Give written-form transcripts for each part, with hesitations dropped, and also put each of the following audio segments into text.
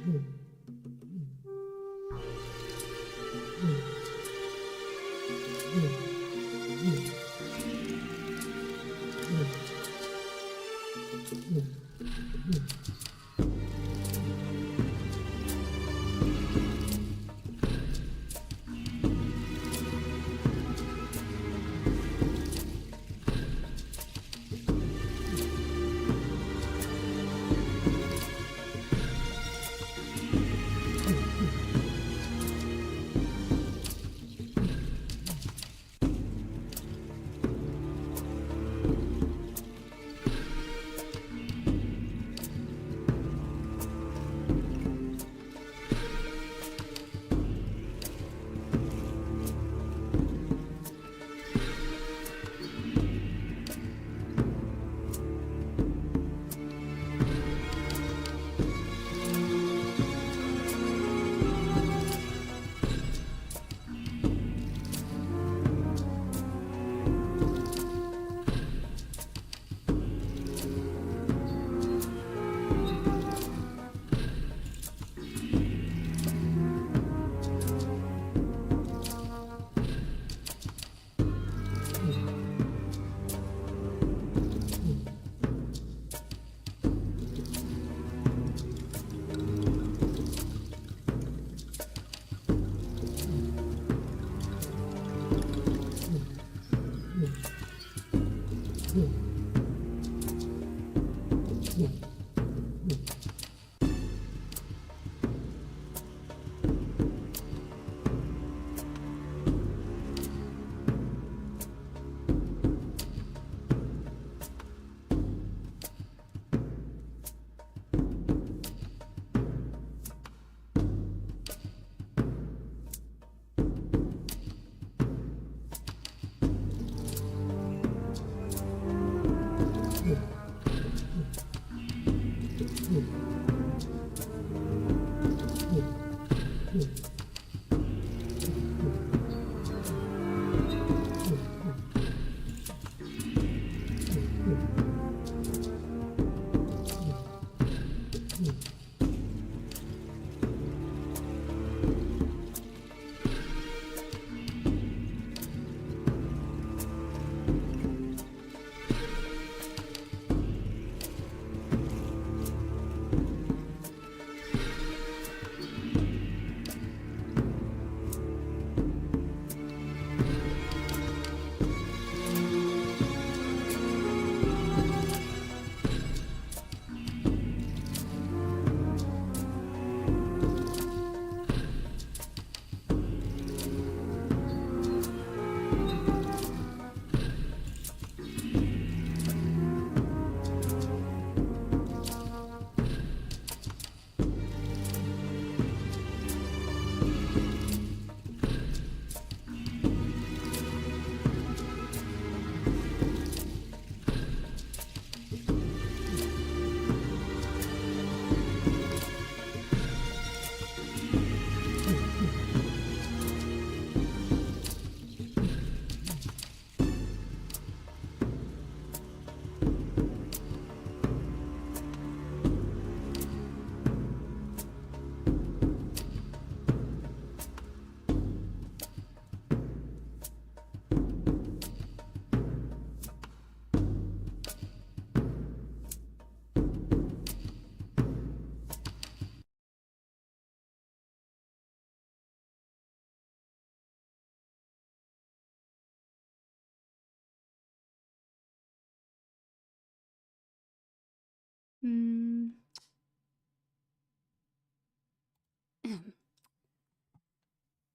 Hmm.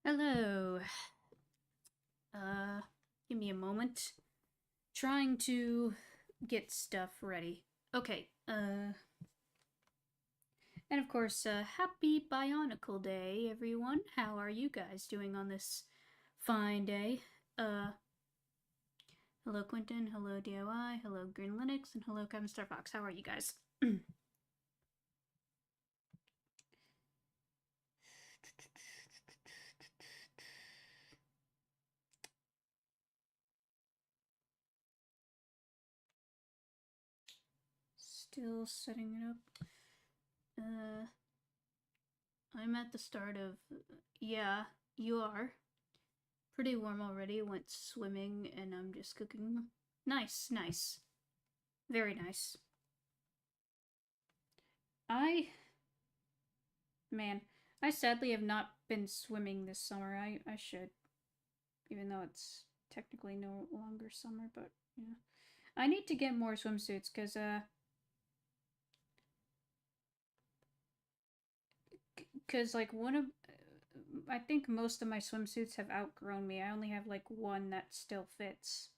Hello. Uh, Give me a moment. Trying to get stuff ready. Okay, and of course, happy Bionicle Day, everyone. How are you guys doing on this fine day? Hello Quentin, hello DIY, hello Green Linux, and hello Kevin Star Fox. How are you guys? Still setting it up. I'm at the start of... Yeah, you are. Pretty warm already. Went swimming and I'm just cooking. Nice, nice. Very nice. Man, I sadly have not been swimming this summer. I should. Even though it's technically no longer summer, but yeah. I need to get more swimsuits, because, like, I think most of my swimsuits have outgrown me. I only have, like, one that still fits.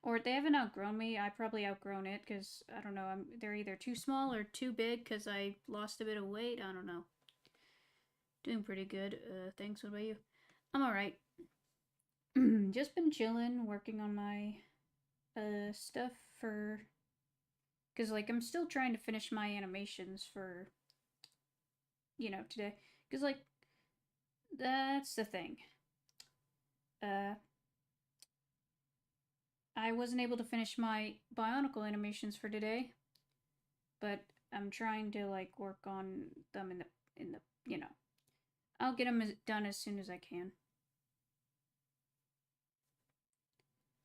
Or they haven't outgrown me. I probably outgrown it, because, I don't know, they're either too small or too big, because I lost a bit of weight. I don't know. Doing pretty good. Thanks. What about you? I'm alright. Just been chilling, working on my, stuff for... Because, like, I'm still trying to finish my animations for, you know, today. Because, like, that's the thing. I wasn't able to finish my Bionicle animations for today, but I'm trying to, like, work on them in the, you know. I'll get them done as soon as I can.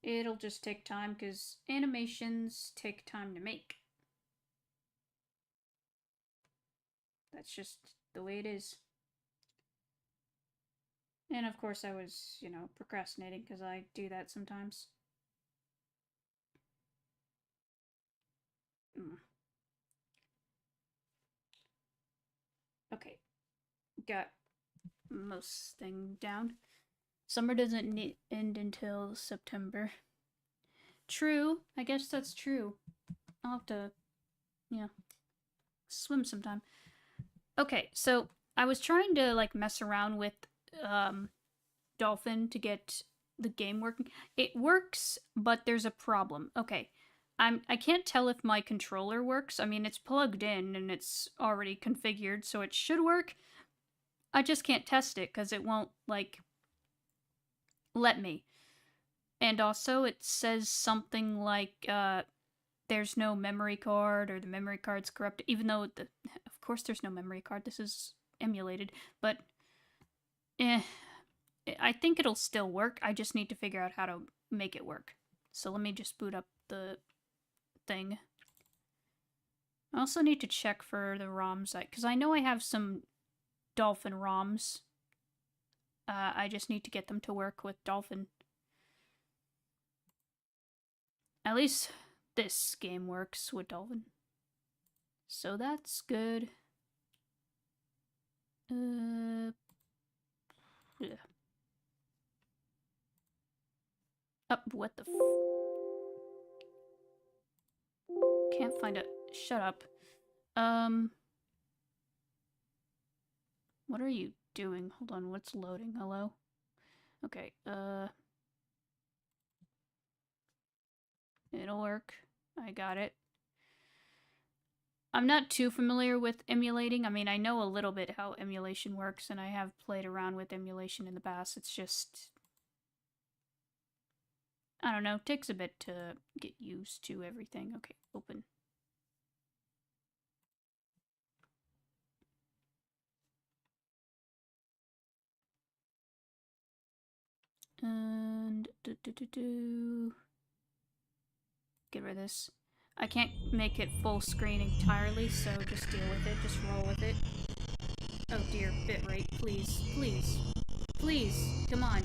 It'll just take time, because animations take time to make. That's just the way it is. And of course I was, you know, procrastinating, because I do that sometimes. Okay. Got most thing down. Summer doesn't end until September. True. I guess that's true. I'll have to, yeah, swim sometime. Okay, so I was trying to, like, mess around with Dolphin to get the game working. It works, but there's a problem. Okay, I can't tell if my controller works. I mean, it's plugged in and it's already configured, so it should work. I just can't test it because it won't, like, let me. And also, it says something like, there's no memory card, or the memory card's corrupted, even though, of course there's no memory card, this is emulated, but, I think it'll still work. I just need to figure out how to make it work. So let me just boot up the thing. I also need to check for the ROMs, because I know I have some Dolphin ROMs. I just need to get them to work with Dolphin. At least this game works with Dolphin. So that's good. Yeah. Oh, what the Can't find it. Shut up. What are you doing? Hold on, what's loading? Hello? Okay, it'll work. I got it. I'm not too familiar with emulating. I mean, I know a little bit how emulation works, and I have played around with emulation in the past. It's just... I don't know, it takes a bit to get used to everything. Okay, open. And... Get rid of this. I can't make it full screen entirely, so just deal with it. Just roll with it. Oh dear, bitrate, please, please, please, come on.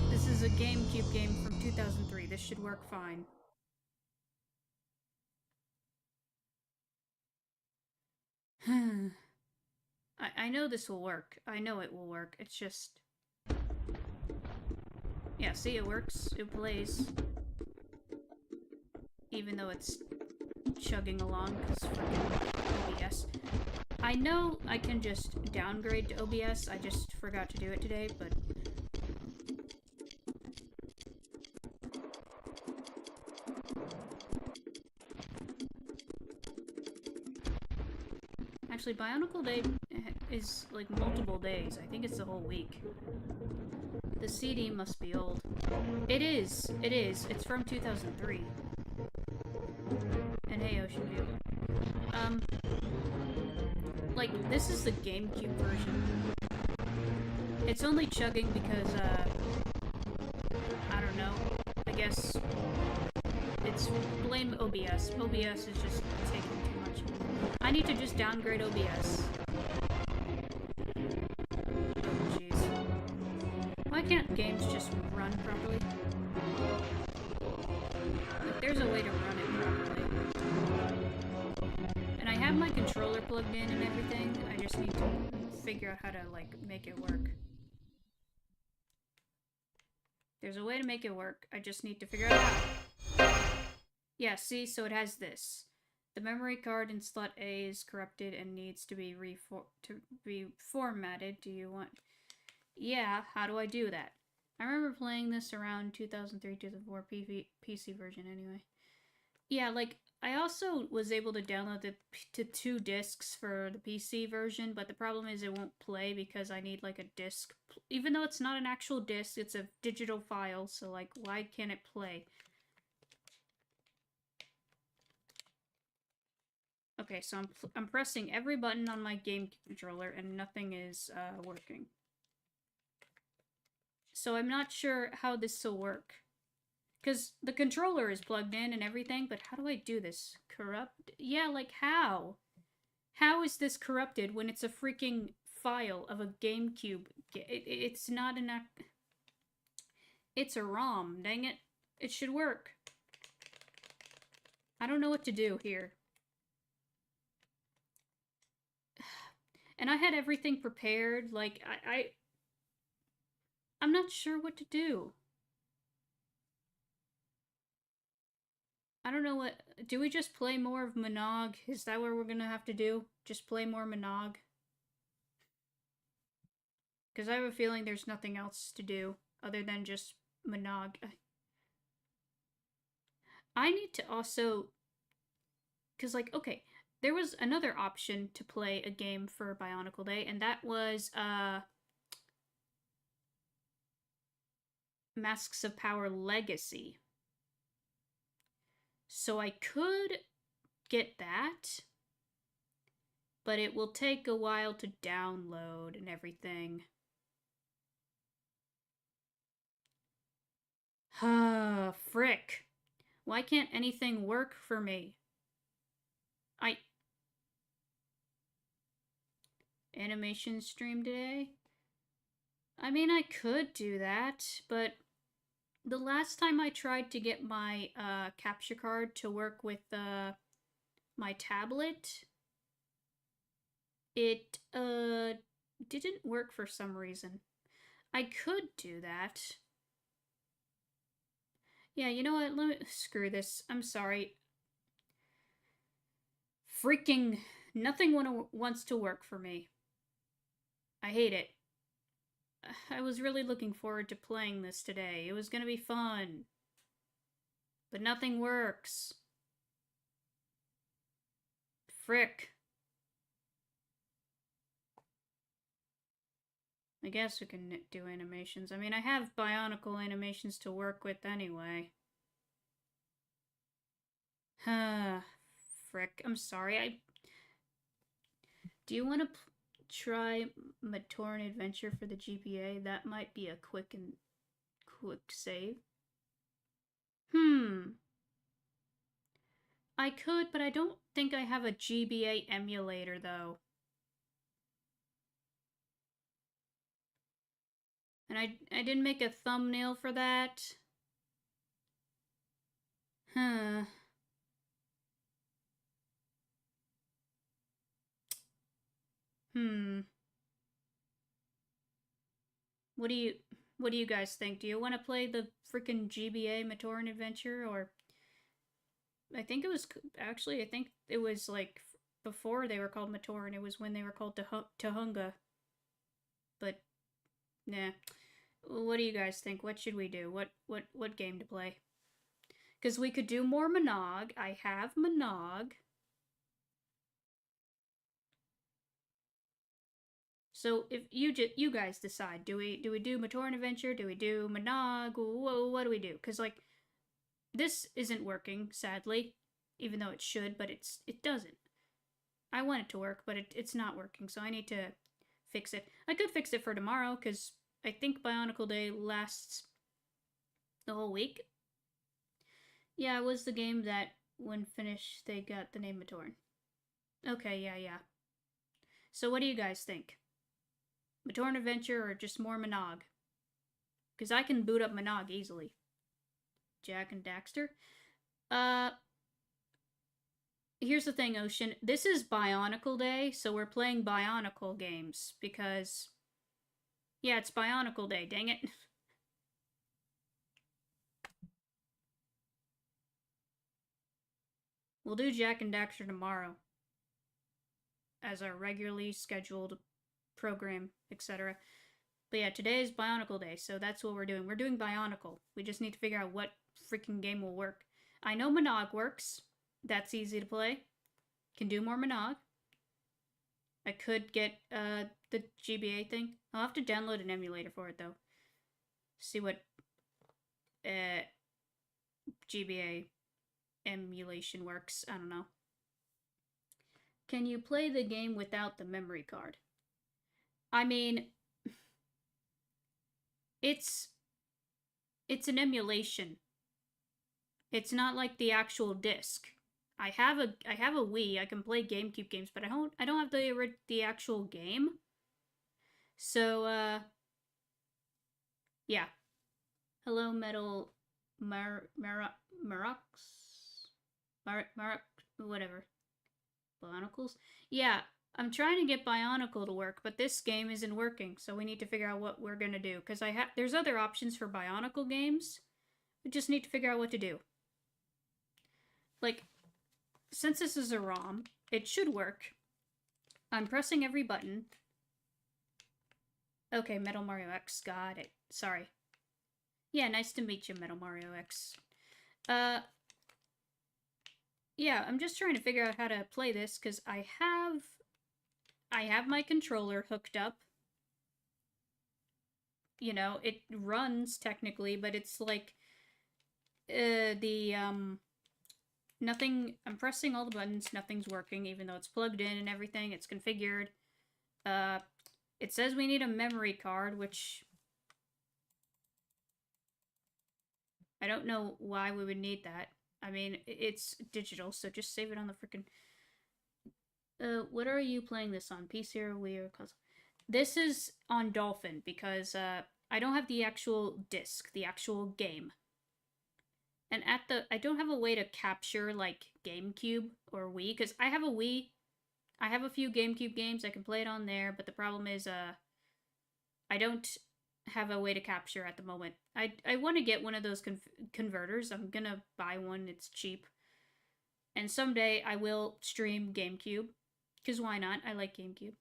This is a GameCube game from 2003. This should work fine. I know this will work. I know it will work. It's just... Yeah, see, it works. It plays. Even though it's chugging along, because freaking OBS. I know I can just downgrade to OBS. I just forgot to do it today, but... Actually, Bionicle Day is, like, multiple days. I think it's the whole week. The CD must be old. It is. It is. It's from 2003. And hey, Ocean View. Like, this is the GameCube version. It's only chugging because, I don't know. I guess it's blame OBS. OBS is just taking too much. I need to just downgrade OBS. Oh, jeez. Why can't games just run properly? Like, there's a way to run it properly. And I have my controller plugged in and everything. I just need to figure out how to, like, make it work. There's a way to make it work. I just need to figure out how. Yeah, see? So it has this. The memory card in slot A is corrupted and needs to be formatted. Do you want... Yeah, how do I do that? I remember playing this around 2003, 2004 PC version anyway. Yeah, like, I also was able to download the to 2 discs for the PC version, but the problem is it won't play because I need, like, a disc. Even though it's not an actual disc, it's a digital file, so, like, why can't it play? Okay, so I'm pressing every button on my game controller and nothing is working. So I'm not sure how this will work. Because the controller is plugged in and everything, but how do I do this? Corrupt? Yeah, like how? How is this corrupted when it's a freaking file of a GameCube? It's not an... It's a ROM, dang it. It should work. I don't know what to do here. And I had everything prepared, like, I'm not sure what to do. I don't know what... Do we just play more of Monog? Is that what we're gonna have to do? Just play more Monog? Because I have a feeling there's nothing else to do other than just Monog. I need to also... Because, like, okay, there was another option to play a game for Bionicle Day, and that was, Masks of Power Legacy. So I could get that, but it will take a while to download and everything. Frick. Why can't anything work for me? Animation stream today? I mean, I could do that, but the last time I tried to get my capture card to work with my tablet, it didn't work for some reason. I could do that. Yeah, you know what? Screw this. I'm sorry. Freaking nothing wants to work for me. I hate it. I was really looking forward to playing this today. It was gonna be fun. But nothing works. Frick. I guess we can do animations. I mean, I have Bionicle animations to work with anyway. Frick. I'm sorry. Do you want to try Matoran Adventure for the GBA? That might be a quick save. I could, but I don't think I have a GBA emulator, though. And I didn't make a thumbnail for that. What do you guys think? Do you want to play the freaking GBA Matoran Adventure, or I think it was like before they were called Matoran. It was when they were called Tahunga. But nah. What do you guys think? What should we do? What game to play? Because we could do more Monog. I have Monog. So if you guys decide, do we do Matoran Adventure? Do we do Monog? What do we do? Because, like, this isn't working, sadly, even though it should, but it doesn't. I want it to work, but it's not working, so I need to fix it. I could fix it for tomorrow, because I think Bionicle Day lasts the whole week. Yeah, it was the game that, when finished, they got the name Matorn. Okay, yeah. So what do you guys think? Matorn Adventure or just more Monog? Because I can boot up Monog easily. Jack and Daxter? Here's the thing, Ocean. This is Bionicle Day, so we're playing Bionicle games, because... Yeah, it's Bionicle Day, dang it. We'll do Jack and Daxter tomorrow as our regularly scheduled program, etc. But yeah, today is Bionicle Day, so that's what we're doing. We're doing Bionicle. We just need to figure out what freaking game will work. I know Monog works. That's easy to play. Can do more Monog. I could get the GBA thing. I'll have to download an emulator for it, though. See what GBA emulation works. I don't know. Can you play the game without the memory card? I mean, it's an emulation. It's not like the actual disc. I have a Wii. I can play GameCube games, but I don't have the actual game. So yeah. Hello, Metal whatever. Bionicles? Yeah, I'm trying to get Bionicle to work, but this game isn't working, so we need to figure out what we're gonna do. Because there's other options for Bionicle games. We just need to figure out what to do. Like, since this is a ROM, it should work. I'm pressing every button. Okay, Metal Mario X, got it. Sorry. Yeah, nice to meet you, Metal Mario X. Yeah, I'm just trying to figure out how to play this, because I have my controller hooked up. You know, it runs, technically, but it's like, nothing, I'm pressing all the buttons, nothing's working, even though it's plugged in and everything, it's configured. It says we need a memory card, which I don't know why we would need that. I mean, it's digital, so just save it on the freaking... what are you playing this on? PC or Wii or console? This is on Dolphin, because, I don't have the actual disc, the actual game. And I don't have a way to capture, like, GameCube or Wii, because I have a Wii. I have a few GameCube games, I can play it on there, but the problem is, I don't have a way to capture at the moment. I want to get one of those converters. I'm gonna buy one, it's cheap. And someday I will stream GameCube, because why not? I like GameCube.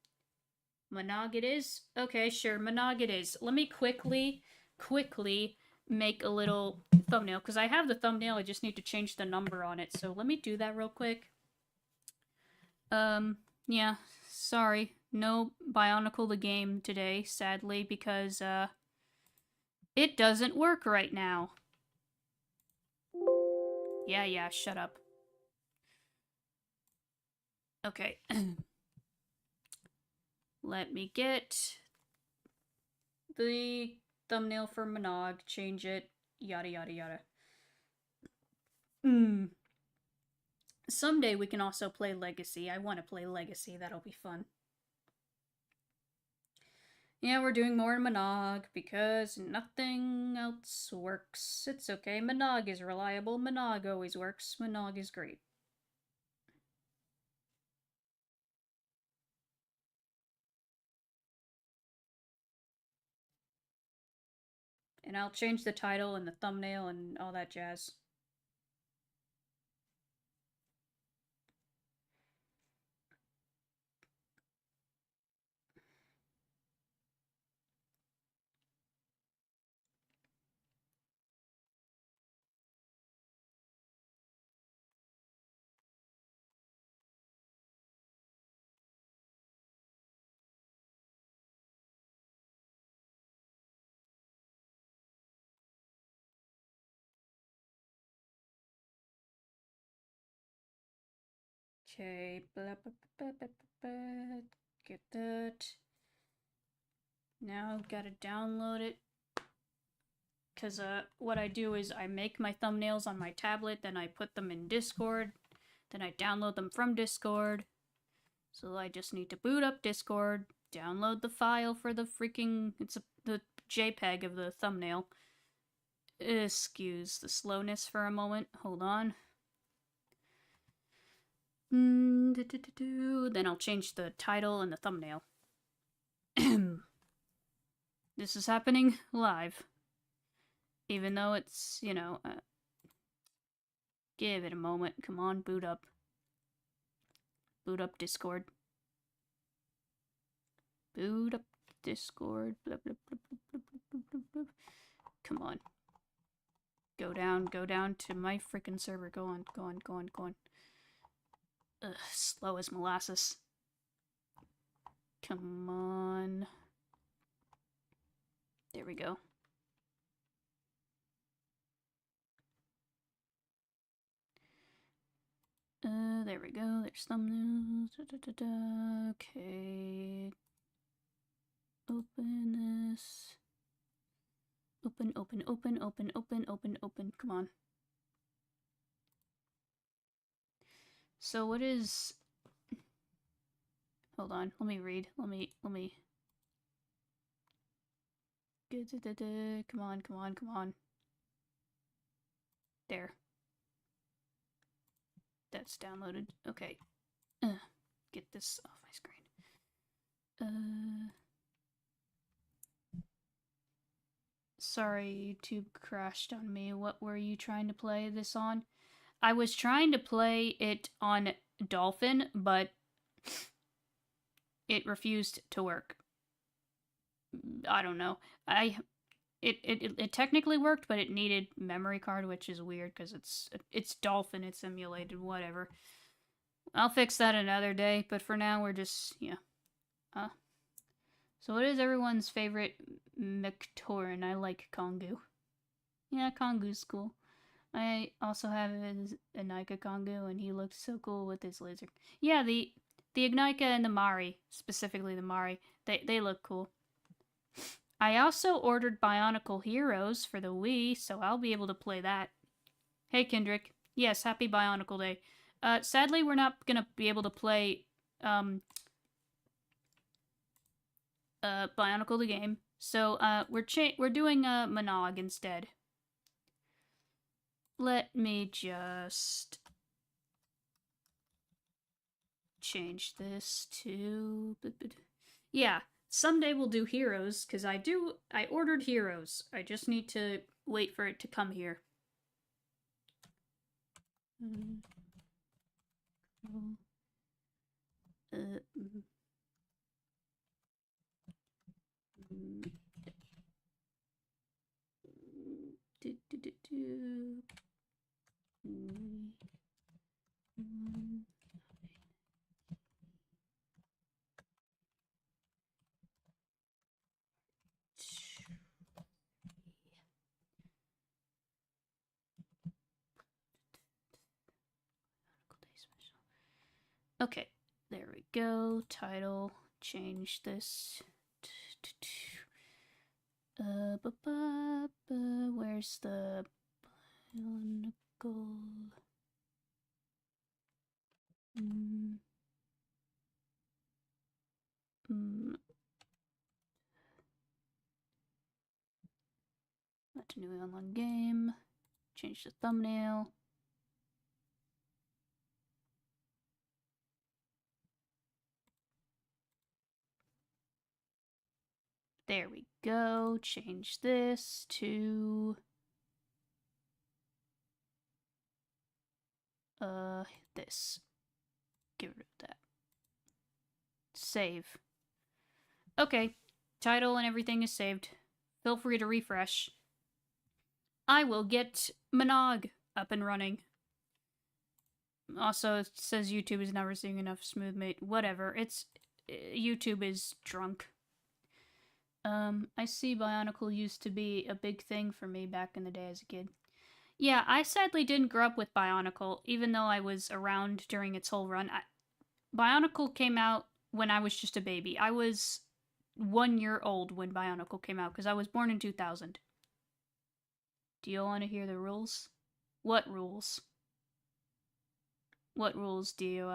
Monog it is? Okay, sure, Monog it is. Let me quickly make a little thumbnail, because I have the thumbnail, I just need to change the number on it, so let me do that real quick. Yeah, sorry, no Bionicle the game today, sadly, because, it doesn't work right now. Yeah, shut up. Okay. Let me get the thumbnail for Monog, change it, yada yada yada. Someday we can also play Legacy. I want to play Legacy, that'll be fun. Yeah, we're doing more in Monog, because nothing else works. It's okay, Monog is reliable, Monog always works, Monog is great. And I'll change the title and the thumbnail and all that jazz. Okay, get that. Now I've got to download it. Because what I do is I make my thumbnails on my tablet, then I put them in Discord, then I download them from Discord. So I just need to boot up Discord, download the file for the freaking... the JPEG of the thumbnail. Excuse the slowness for a moment. Hold on. Then I'll change the title and the thumbnail. This is happening live. Even though it's, you know... give it a moment. Come on, boot up. Boot up Discord. Boot up Discord. Blah, blah, blah, blah, blah, blah, blah. Come on. Go down to my freaking server. Go on. Ugh, slow as molasses. Come on. There we go. There we go. There's thumbnails. Okay. Open this. Open. Come on. So what is... Hold on. Let me read. Let me... Come on. There. That's downloaded. Okay. Get this off my screen. Sorry, YouTube crashed on me. What were you trying to play this on? I was trying to play it on Dolphin, but it refused to work. I don't know. It technically worked, but it needed memory card, which is weird because it's Dolphin, it's emulated, whatever. I'll fix that another day, but for now we're just, yeah. So what is everyone's favorite Mectorin? I like Kongu. Yeah, Kongu's cool. I also have a Nika Kongu, and he looks so cool with his laser. Yeah, the Ignika and the Mari, specifically the Mari, they look cool. I also ordered Bionicle Heroes for the Wii, so I'll be able to play that. Hey, Kendrick. Yes, happy Bionicle Day. Sadly, we're not gonna be able to play, Bionicle the game. So, we're doing, Monog instead. Let me just... change this to... Yeah. Someday we'll do Heroes, because I ordered Heroes. I just need to wait for it to come here. Okay, there we go. Title, change this. Where's the Bionicle? Mata-Nui online game. Change the thumbnail. There we go. Change this to... this. Get rid of that. Save. Okay. Title and everything is saved. Feel free to refresh. I will get Monog up and running. Also, it says YouTube is not receiving enough smooth mate. Whatever. YouTube is drunk. I see Bionicle used to be a big thing for me back in the day as a kid. Yeah, I sadly didn't grow up with Bionicle, even though I was around during its whole run. Bionicle came out when I was just a baby. I was 1 year old when Bionicle came out because I was born in 2000. Do you want to hear the rules? What rules? What rules do you?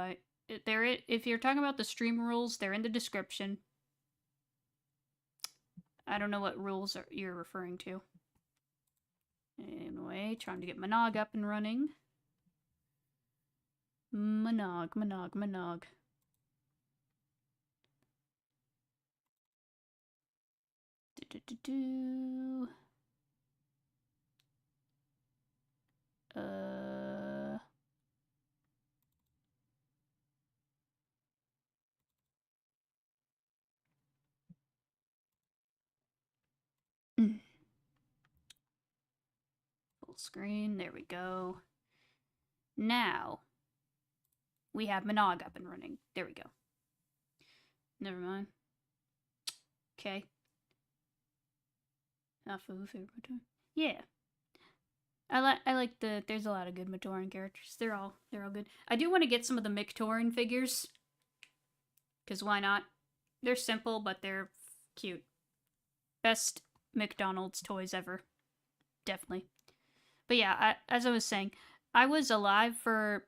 If you're talking about the stream rules, they're in the description. I don't know what rules you're referring to. Anyway, trying to get Monog up and running. Monog, Monog, Monog. Do. Full screen. There we go. Now we have Monog up and running. There we go. Never mind. Okay. Yeah. I like there's a lot of good Matoran characters. They're all good. I do want to get some of the Mictoran figures. Cause why not? They're simple, but they're cute. Best McDonald's toys ever. Definitely. But yeah, as I was saying, I was alive for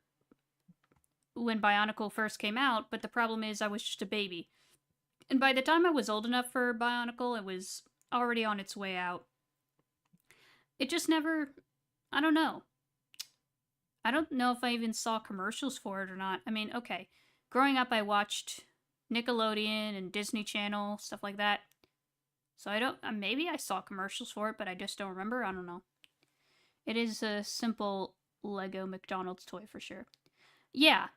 when Bionicle first came out, but the problem is I was just a baby. And by the time I was old enough for Bionicle, it was already on its way out. It just never... I don't know. I don't know if I even saw commercials for it or not. I mean, okay. Growing up, I watched Nickelodeon and Disney Channel, stuff like that. So I don't... maybe I saw commercials for it, but I just don't remember. I don't know. It is a simple Lego McDonald's toy for sure. Yeah,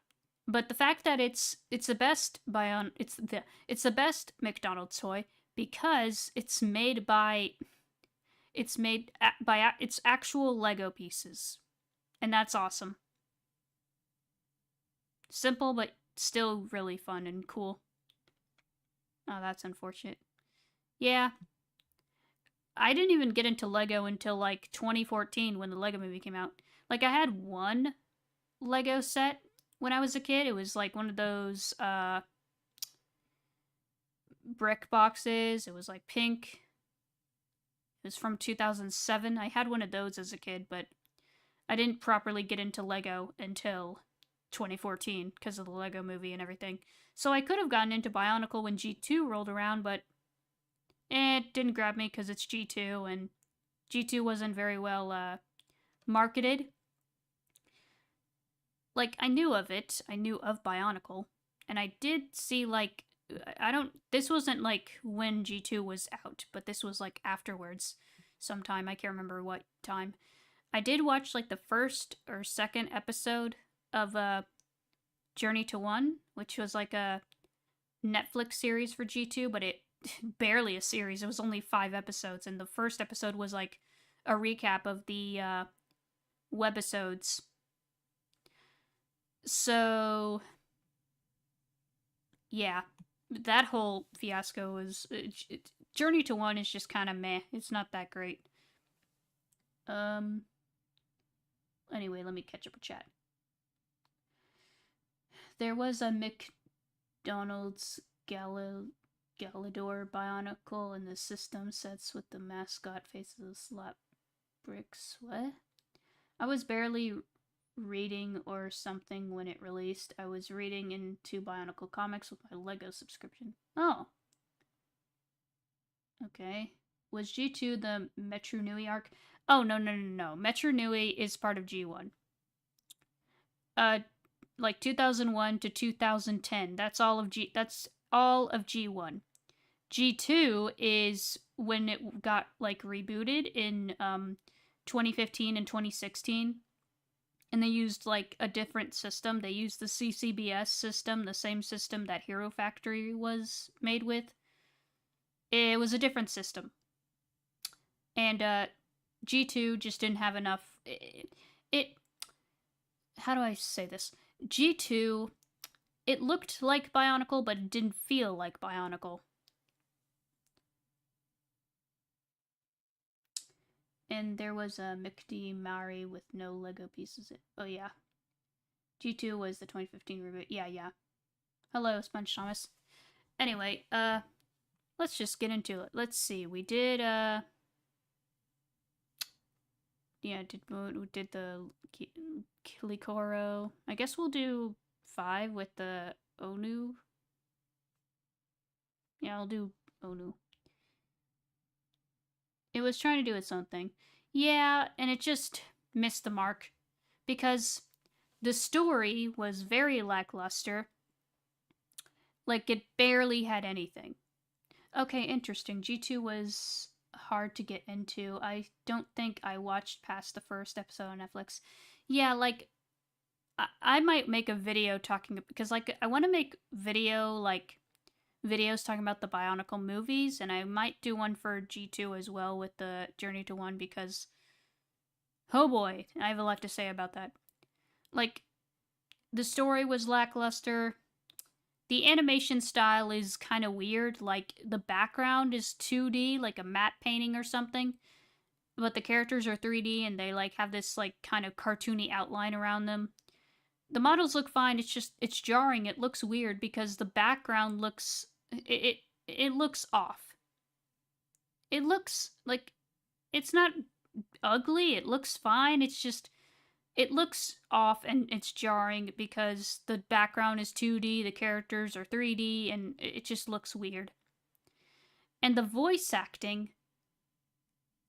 but the fact that it's the best it's the best McDonald's toy because it's made by its actual Lego pieces, and that's awesome. Simple, but still really fun and cool. Oh, that's unfortunate. Yeah. I didn't even get into Lego until like 2014 when the Lego movie came out. Like I had one Lego set when I was a kid. It was like one of those brick boxes. It was like pink. It was from 2007. I had one of those as a kid, but I didn't properly get into Lego until 2014 because of the Lego movie and everything. So I could have gotten into Bionicle when G2 rolled around, but it didn't grab me because it's G2, and G2 wasn't very well marketed. Like, I knew of it. I knew of Bionicle. And I did see, like, this wasn't, like, when G2 was out, but this was, like, afterwards sometime. I can't remember what time. I did watch, like, the first or second episode of Journey to One, which was, like, a Netflix series for G2, but it barely a series. It was only 5 episodes, and the first episode was like a recap of the webisodes. So yeah, that whole fiasco was Journey to One is just kind of meh. It's not that great. Anyway, let me catch up with chat. There was a McDonald's Galador Bionicle in the system sets with the mascot faces of slap bricks. What? I was barely reading or something when it released. I was reading into Bionicle comics with my Lego subscription. Oh. Okay. Was G2 the Mata-Nui arc? Oh, no. Mata-Nui is part of G1. Like 2001 to 2010. That's all of G1. G2 is when it got like rebooted in 2015 and 2016. And they used like a different system. They used the CCBS system, the same system that Hero Factory was made with. It was a different system. And G2 just didn't have enough. How do I say this? G2, it looked like Bionicle, but it didn't feel like Bionicle. And there was a McD Mari with no Lego pieces. Oh, yeah. G2 was the 2015 reboot. Yeah. Hello, Sponge Thomas. Anyway, let's just get into it. Let's see. We did, yeah, we did the Kilikoro. I guess we'll do 5 with the Onu. Yeah, I'll do Onu. It was trying to do its own thing. Yeah, and it just missed the mark. Because the story was very lackluster. Like, it barely had anything. Okay, interesting. G2 was hard to get into. I don't think I watched past the first episode on Netflix. Yeah, like, I might make a video talking, because, like, I want to make videos talking about the Bionicle movies, and I might do one for G2 as well with the Journey to One, because, oh boy, I have a lot to say about that. Like, the story was lackluster. The animation style is kind of weird. Like, the background is 2D, like a matte painting or something. But the characters are 3D, and they, like, have this, like, kind of cartoony outline around them. The models look fine. It's just, it's jarring. It looks weird because the background looks, it looks off. It looks, like, it's not ugly. It looks fine. It's just, it looks off and it's jarring because the background is 2D, the characters are 3D, and it just looks weird. And the voice acting,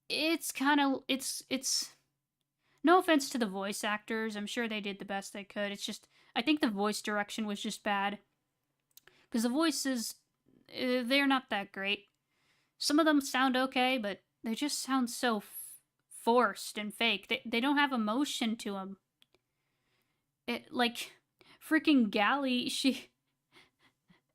it's kind of, it's, no offense to the voice actors, I'm sure they did the best they could. It's just, I think the voice direction was just bad. Because the voices, they're not that great. Some of them sound okay, but they just sound so forced and fake. They don't have emotion to them. Like, freaking Gally,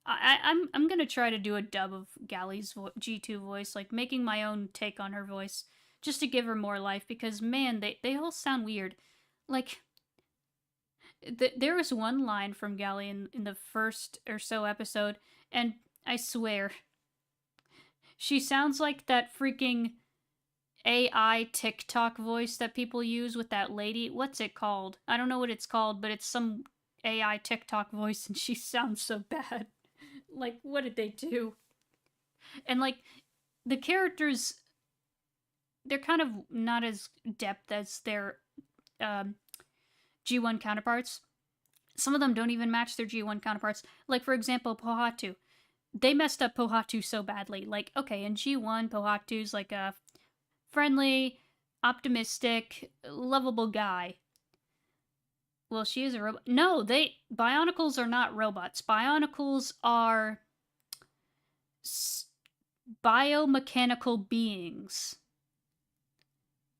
I'm gonna try to do a dub of Gally's G2 voice, like, making my own take on her voice, just to give her more life, because, man, they all sound weird. Like, there was one line from Gally in the first or so episode, and I swear, she sounds like that freaking AI TikTok voice that people use with that lady. What's it called? I don't know what it's called, but it's some AI TikTok voice, and she sounds so bad. Like, what did they do? And, like, the characters, they're kind of not as depth as their G1 counterparts. Some of them don't even match their G1 counterparts. Like, for example, Pohatu. They messed up Pohatu so badly. Like, okay, in G1, Pohatu's like a friendly, optimistic, lovable guy. Well, she is a robot. No, Bionicles are not robots. Bionicles are biomechanical beings.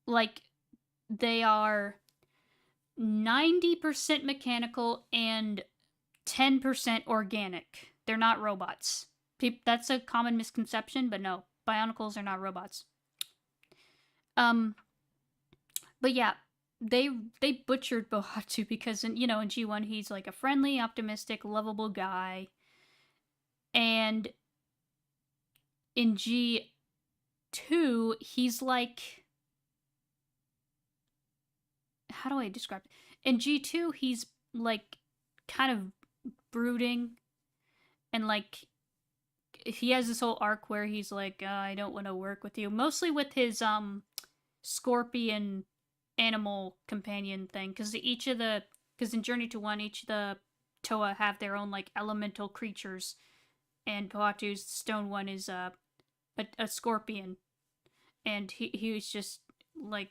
Like, they are 90% mechanical and 10% organic. They're not robots. That's a common misconception, but no, Bionicles are not robots. But yeah, they butchered Bohatu because in G1 he's like a friendly, optimistic, lovable guy, and in G2 he's like, how do I describe it? In G2 he's like kind of brooding, and like he has this whole arc where he's like, I don't want to work with you, mostly with his scorpion animal companion thing, because in Journey to One, each of the Toa have their own like elemental creatures, and Pohatu's stone one is a scorpion, and he was just like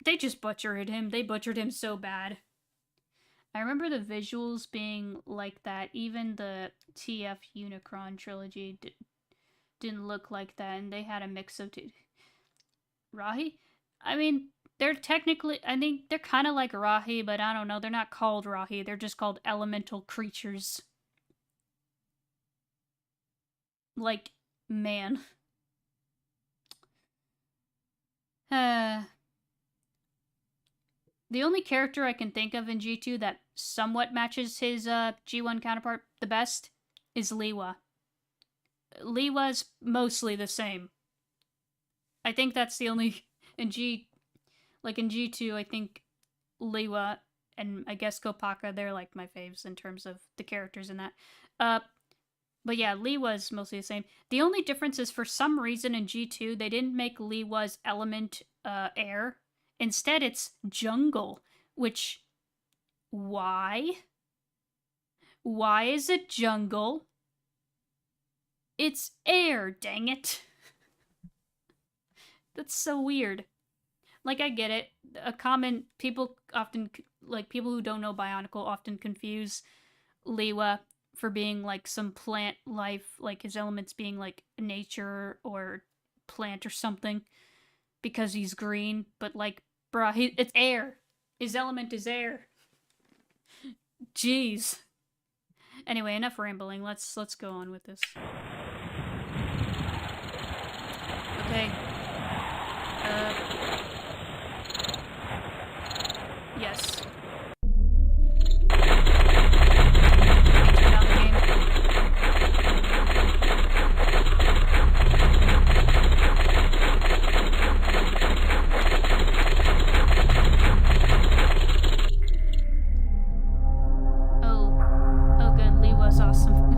they just butchered him. They butchered him so bad. I remember the visuals being like that. Even the TF Unicron trilogy didn't look like that, and they had a mix of Rahi? I mean, they're technically, I think they're kind of like Rahi, but I don't know. They're not called Rahi. They're just called elemental creatures. Like, man. The only character I can think of in G2 that somewhat matches his G1 counterpart the best is Liwa. Liwa's mostly the same. I think that's the only in G2. I think Liwa and I guess Kopaka, they're like my faves in terms of the characters in that. But yeah, Liwa's mostly the same. The only difference is for some reason in G2 they didn't make Liwa's element air. Instead, it's jungle. Which, why? Why is it jungle? It's air, dang it. That's so weird. Like, I get it. People who don't know Bionicle often confuse Liwa for being, like, some plant life, like, his elements being, like, nature or plant or something, because he's green, but, like, bruh, it's air. His element is air. Jeez. Anyway, enough rambling. Let's go on with this. Okay. Yes. Turn down the game. Oh good, Liwa's awesome.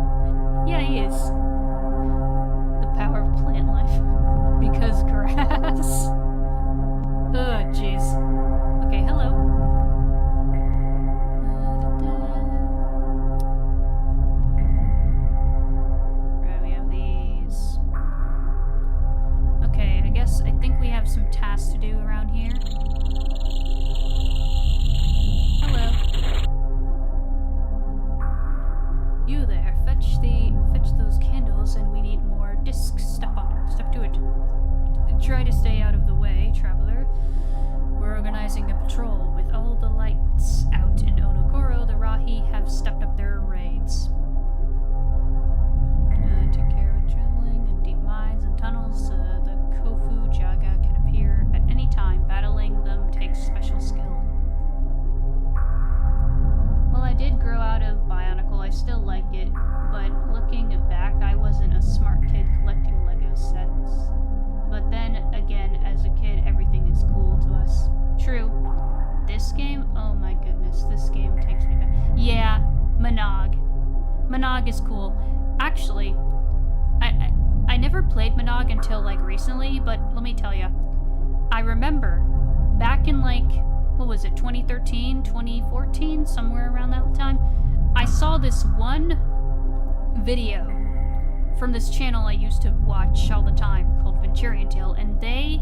Yeah, he is. The power of plant life. Because grass. Ugh, jeez. Okay, hello. Right, we have these. Okay, I think we have some tasks to do around here. Hello. You there, fetch those candles and we need more discs. Step to it. Try to stay out of the way, traveler. We're organizing a patrol. With all the lights out in Onokoro, the Rahi have stepped up their raids. Take care of traveling in deep mines and tunnels. The Kofu Jaga can appear at any time. Battling them takes special skill. Well, I did grow out of Bionicle. I still like it, but looking back, I wasn't a smart kid collecting Lego sets. But then, again, as a kid, everything is cool to us. True. This game? Oh my goodness, this game takes me back. Yeah, Monog. Monog is cool. Actually, I never played Monog until, like, recently, but let me tell you. I remember, back in, like, what was it, 2013, 2014, somewhere around that time, I saw this one video from this channel I used to watch all the time called Venturian Tale, and they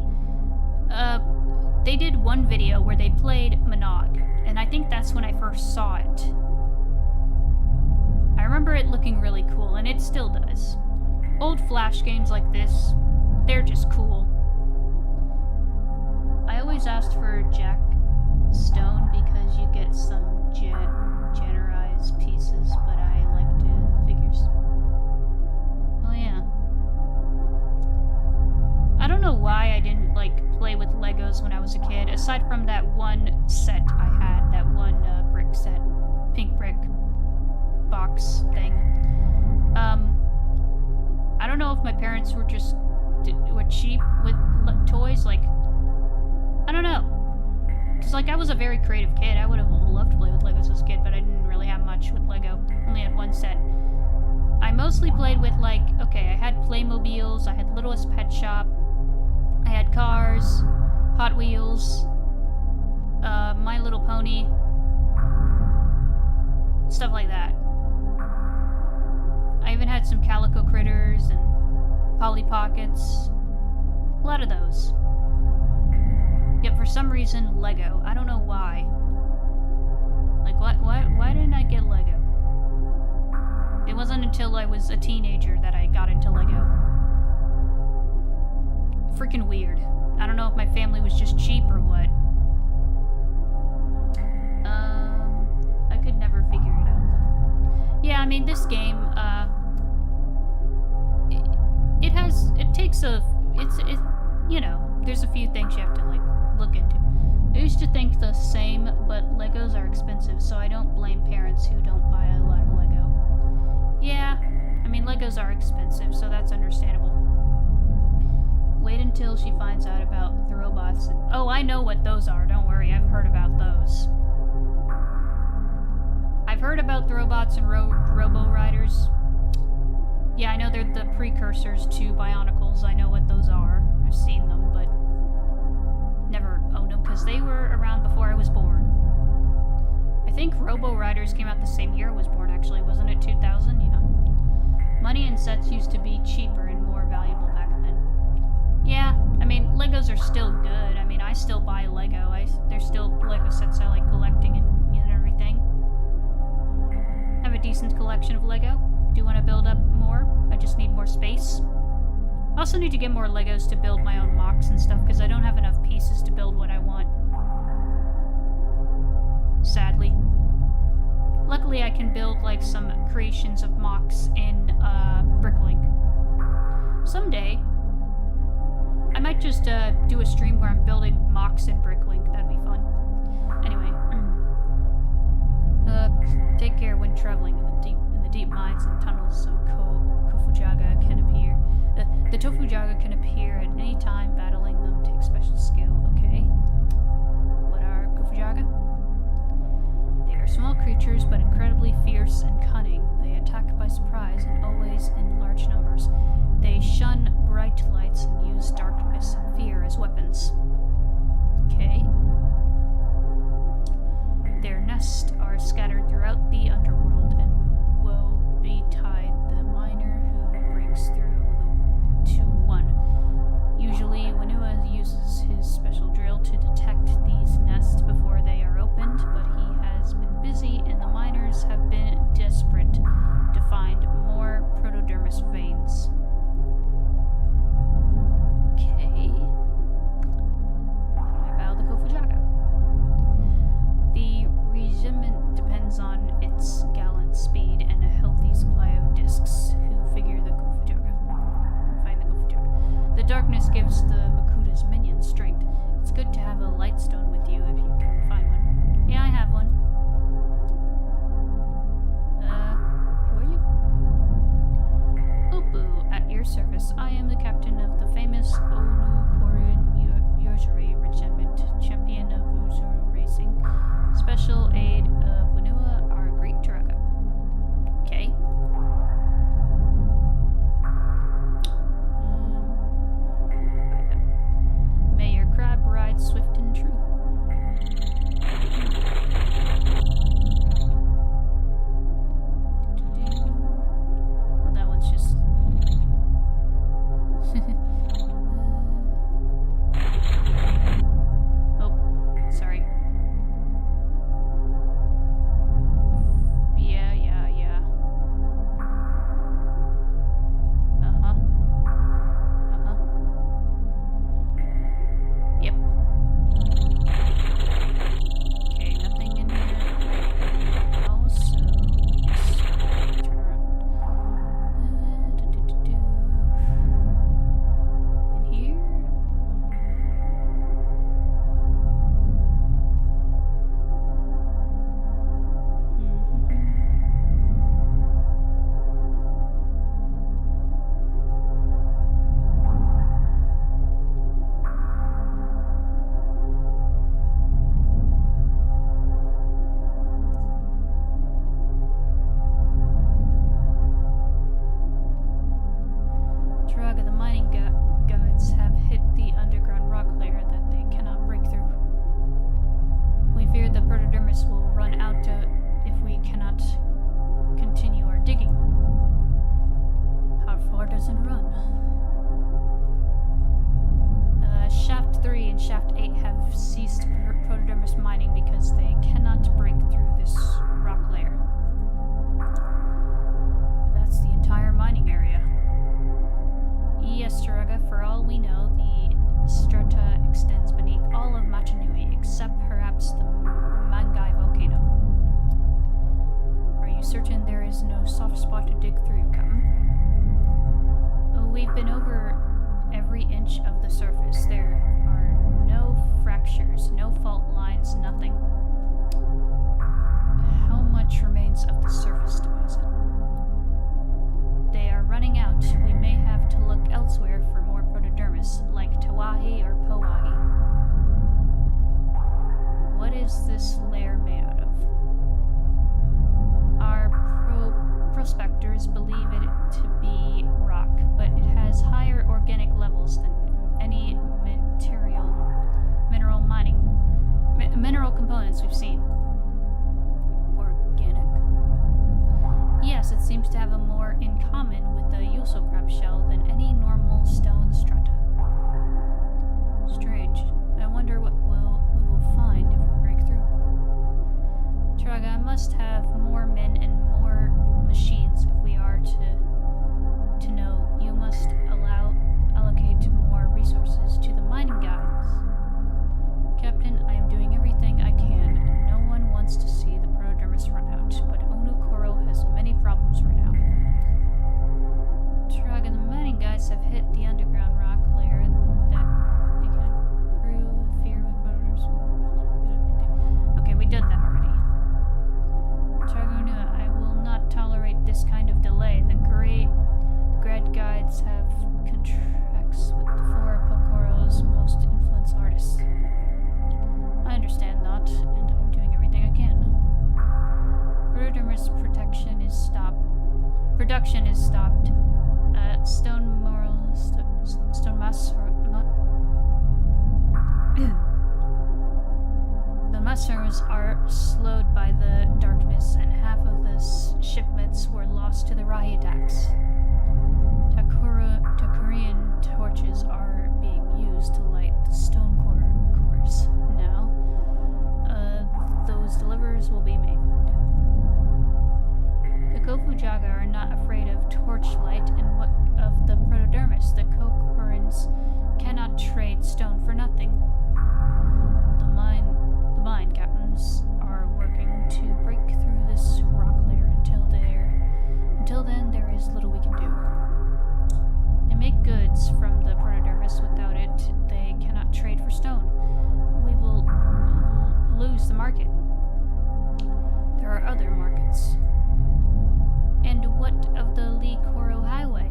did one video where they played Monog, and I think that's when I first saw it. I remember it looking really cool, and it still does. Old Flash games like this, they're just cool. I always asked for Jack Stone because you get some generized pieces, but I liked it in the figures. Oh yeah. I don't know why I didn't, like, play with Legos when I was a kid, aside from that one set I had, that one brick set, pink brick box thing. I don't know if my parents were just were cheap with toys, like, I don't know. Because, like, I was a very creative kid. I would have loved to play with Legos as a kid, but I didn't really have much with Lego. Only had one set. I mostly played with, like, okay, I had Playmobiles, I had Littlest Pet Shop, I had Cars, Hot Wheels, My Little Pony, stuff like that. I even had some Calico Critters and Polly Pockets. A lot of those. Yet for some reason, Lego. I don't know why. Like, why didn't I get Lego? It wasn't until I was a teenager that I got into Lego. Freaking weird. I don't know if my family was just cheap or what. I could never figure it out, though. Yeah, I mean, this game, you know, there's a few things you have to, like, look into. I used to think the same, but Legos are expensive, so I don't blame parents who don't buy a lot of Lego. Yeah, I mean, Legos are expensive, so that's understandable. Wait until she finds out about the robots. Oh, I know what those are. Don't worry, I've heard about those. I've heard about the robots and robo-riders. Yeah, I know they're the precursors to Bionicles. I know what those are. I've seen them, but never owned them because they were around before I was born. I think robo-riders came out the same year I was born, actually. Wasn't it 2000? Yeah. Money and sets used to be cheaper and more valuable back then. Yeah, I mean, Legos are still good. I mean, I still buy Lego. There's still Lego sets I like collecting and everything. I have a decent collection of Lego. Do you want to build up more? I just need more space. I also need to get more Legos to build my own mocks and stuff because I don't have enough pieces to build what I want. Sadly. Luckily, I can build like some creations of mocks in Bricklink. Someday, I might just do a stream where I'm building mocks in Bricklink. That'd be fun. Anyway, take care when traveling in the deep mines and tunnels of Kofujaga can appear. The Tofujaga can appear at any time. Battling them takes special skill. Okay. What are Kofujaga? They are small creatures, but incredibly fierce and cunning. They attack by surprise and always in large numbers. They shun bright lights and use darkness and fear as weapons. Okay. Their nests are scattered throughout the underworld, and woe betide the miner who breaks through to one. Usually, Winua uses his special drill to detect these nests before they are opened, but he has been busy, and the miners have been desperate to find more protodermis veins. Okay. How do I bow the Kofujaga? The regiment depends on its gallant speed and a healthy supply of discs who figure the Kofujaga. Find the Kofujaga. The darkness gives the Makuta's minions strength. It's good to have a lightstone with you if you can find one. Yeah, I have one. Who are you? Ubu, at your service. I am the captain of the famous Onu Korin Yojiri Regiment, champion of Uzuru racing, special aid of Winua, our great Turaga. Okay. May your crab ride swift and true. Well, that one's just... oh, sorry. Yeah. Yep. Okay, nothing in here. Also, just turn around. In here. Turaga, the mining guides have hit the underground rock layer that they cannot break through. We fear the protodermis will run out if we cannot continue our digging. How far does it run? Shaft 3 and Shaft 8 have ceased protodermis mining because they cannot break through this rock layer. That's the entire mining area. Yes, Turaga, for all we know, the strata extends beneath all of Mata-Nui, except perhaps the Mangai volcano. Are you certain there is no soft spot to dig through, Captain? We've been over every inch of the surface. There are no fractures, no fault lines, nothing. How much remains of the surface deposit? They are running out. We may have to look elsewhere for more protodermis, to be rock, but it has higher organic levels than any mineral components we've seen. Organic? Yes, it seems to have a more in common with the Yusograb shell than any normal stone strata. Strange. I wonder what we will find if we break through. Traga, I must have more men and more machines if we are to know. You must allocate more resources to the mining guides. Captain, I am doing everything I can. No one wants to see the protodermis run out, but Onukoro has many problems right now. Traga, the mining guides have hit the underground rock layer that they can improve fear with protodermis. Okay, we did that already. Tragonua, I will not tolerate this kind of delay. The grad guides have contracts with 4 Pokoro's most influential artists. I understand that, and I'm doing everything I can. Protodermis production is stopped. The mushrooms are slowed by the darkness, and half of the shipments were lost to the Rahi attacks. Takurian torches are being used to light the stone cores. Now, those deliveries will be made. The Kofujaga are not afraid of torchlight and what of the protodermis. The Kokurans cannot trade stone for nothing. The mine captains are working to break through this rock layer. Until then, there is little we can do. They make goods from the protodermis. Without it, they cannot trade for stone. We will lose the market. There are other markets. And what of the Lee Koro Highway?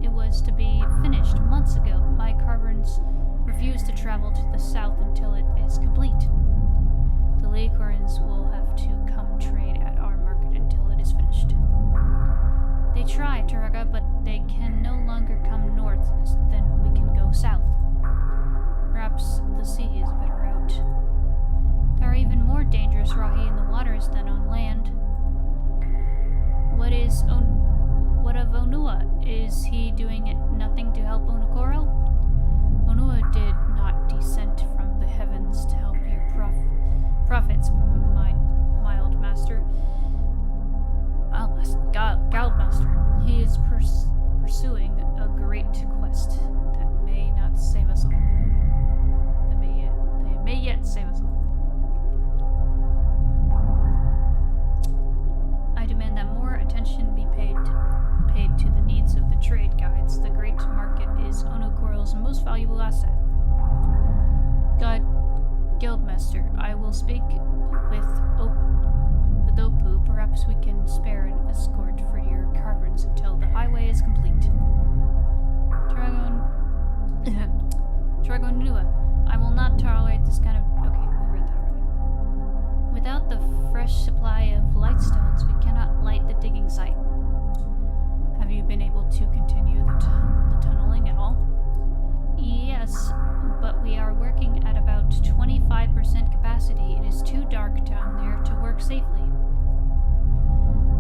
It was to be finished months ago. My caravans refuse to travel to the south until it is complete. The Lee Korans will have to come trade at our market until it is finished. They try, Turaga, but they can no longer come north, then we can go south. Perhaps the sea is a better route. There are even more dangerous Rahi in the waters than on land. What of Onua? Is he doing nothing to help Onukoro? Onua did not descend from the heavens to help your prophets, my mild master. Guildmaster. He is pursuing a great quest that may not save us all. They may yet save us all. I demand that more attention be paid to the needs of the trade guides. The great market is Onukoro's most valuable asset. Guildmaster, I will speak with Opu. Perhaps we can spare an escort for your caravans until the highway is complete. Tragonua, I will not tolerate this kind of... Okay, we read that already. Without the fresh supply of light stones, we cannot light the digging site. Have you been able to continue the tunneling at all? Yes, but we are working at about 25% capacity. It is too dark down there to work safely.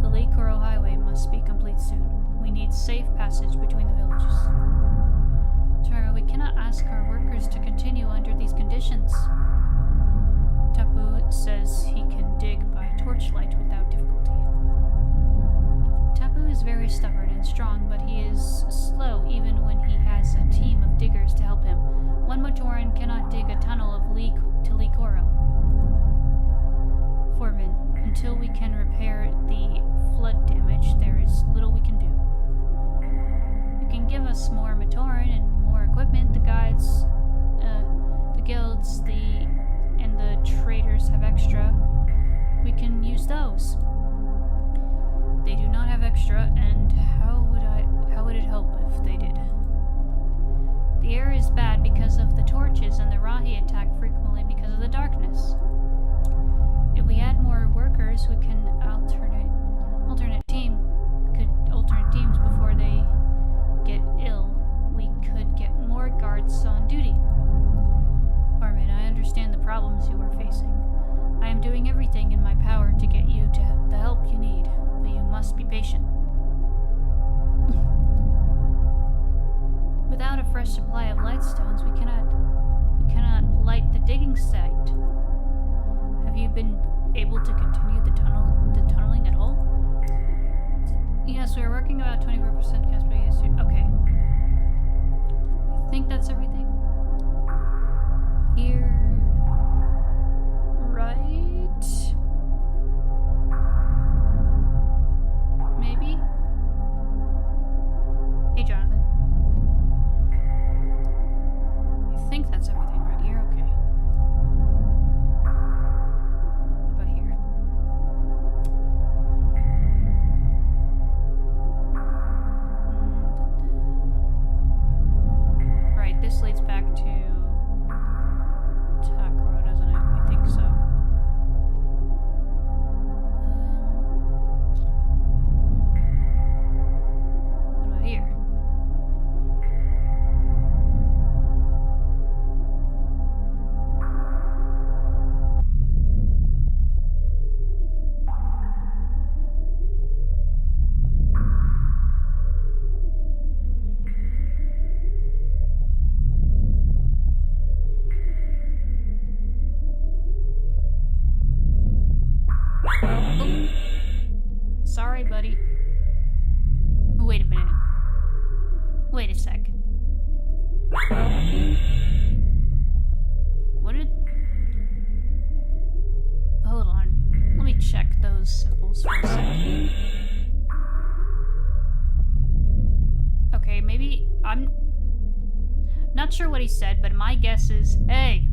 The Lake Koro Highway must be complete soon. We need safe passage between the villages. Tara, we cannot ask our workers to continue under these conditions. Tapu says he can dig by torchlight without difficulty. Tapu is very stubborn and strong, but he is slow even when he has a team of diggers to help him. One Motoran cannot dig a tunnel of to Lee Koro. Foreman, until we can repair the flood damage, there is little we can do. You can give us more Motoran and more equipment. The guides, the guilds, and the traders have extra. We can use those. They do not have extra, and how would it help if they did? The air is bad because of the torches, and the Rahi attack frequently because of the darkness. If we add more workers, we can alternate teams before be patient. Without a fresh supply of lightstones, we cannot light the digging site. Have you been able to continue the tunneling at all? Yes, we are working about 24% capacity. Okay. I think that's everything. Here. Right? Maybe? Hey, Jonathan. I think that's everything right here. Okay. What about here? Right, this leads back to Takro, doesn't it? I think so. What about here? Oh. Sorry, buddy. Wait a minute. Wait a sec. What did... Hold on. Let me check those symbols for a sec. Okay, maybe... I'm not sure what he said, but my guess is... Hey!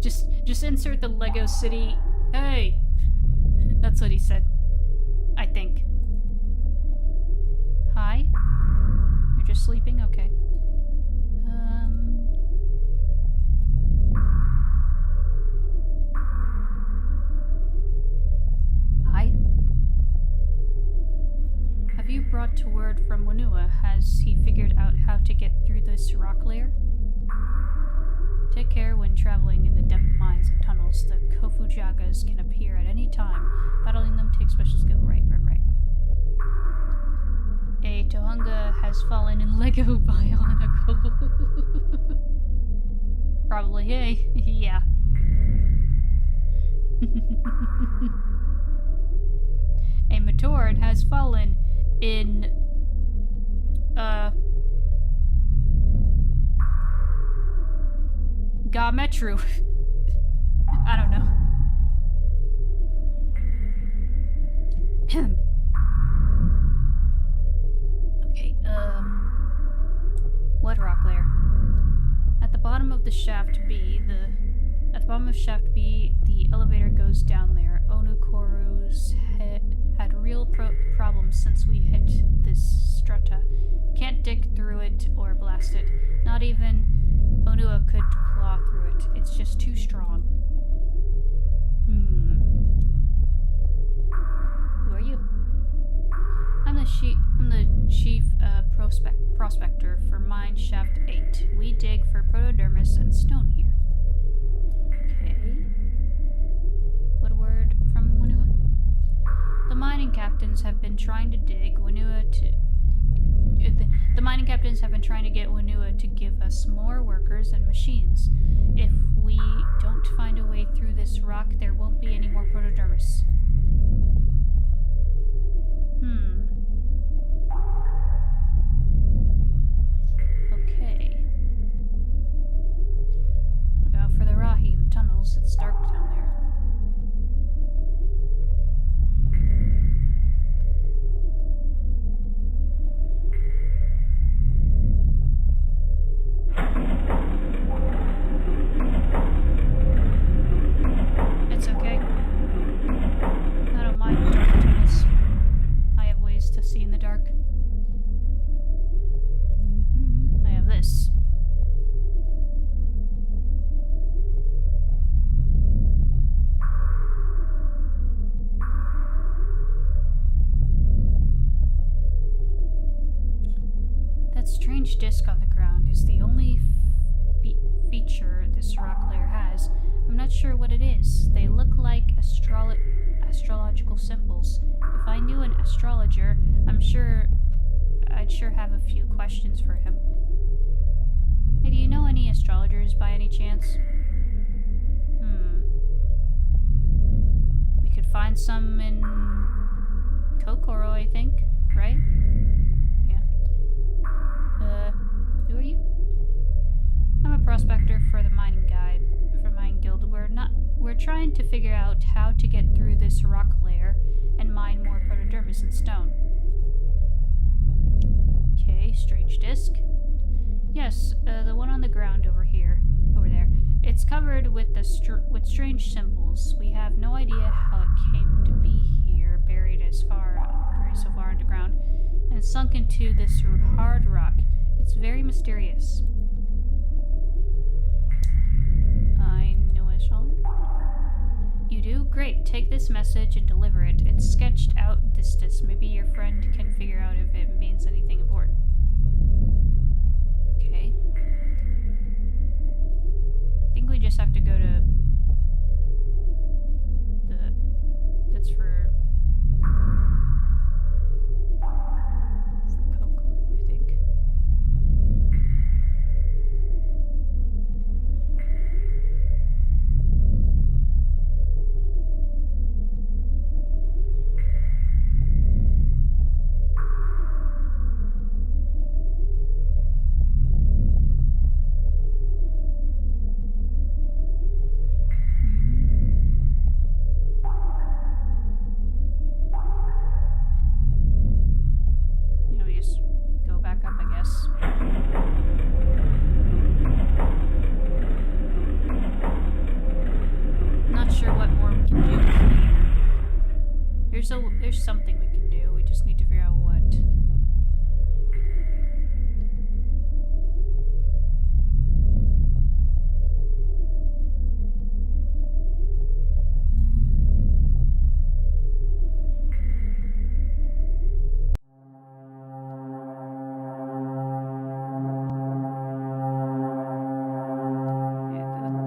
Just insert the Lego City... Hey! That's what he said. I think. Hi? You're just sleeping? Okay. Hi? Have you brought to word from Whenua? Has he figured out how to get through this rock layer? Take care when traveling in the depth mines and tunnels. The Kofujagas can appear at any time. Battling them takes special skill. Right. A Tohunga has fallen in Lego Bionicle. Probably, hey. Yeah. A Matord has fallen in... Gametru. I don't know. Okay, what rock layer? At the bottom of the shaft B, the elevator goes down there. Onukoru's had real problems since we hit this strata. Can't dig through it or blast it. Not even Onua could claw through it. It's just too strong. Who are you? I'm the chief prospector for Mine Shaft 8. We dig for protodermis and stone here. Okay. What a word from Whenua? The mining captains have been trying to dig The mining captains have been trying to get Whenua to give us more workers and machines. If we don't find a way through this rock, there won't be any more protodermis. Okay. Look out for the Rahi in the tunnels. It's dark down there. It's okay. I don't mind the dark tunnels. I have ways to see in the dark. I have this. That strange disc on the ground is the only feature this rock layer has. I'm not sure what it is. They look like astrological symbols. If I knew an astrologer, I'd sure have a few questions for him. Hey, do you know any astrologers by any chance? We could find some in Kokoro, I think, right? Yeah. Who are you? I'm a prospector for the mining guild. We're trying to figure out how to get through this rock layer and mine more protodermis and stone. Okay, strange disc. Yes, the one on the ground over there. It's covered with strange symbols. We have no idea how it came to be here, buried so far underground, and sunk into this hard rock. It's very mysterious. I know an astrologer. You do? Great. Take this message and deliver it. It's sketched out distance. Maybe your friend can figure out if it means anything important. Okay. I think we just have to go to that's for Coco, I think. There's something we can do. We just need to figure out what.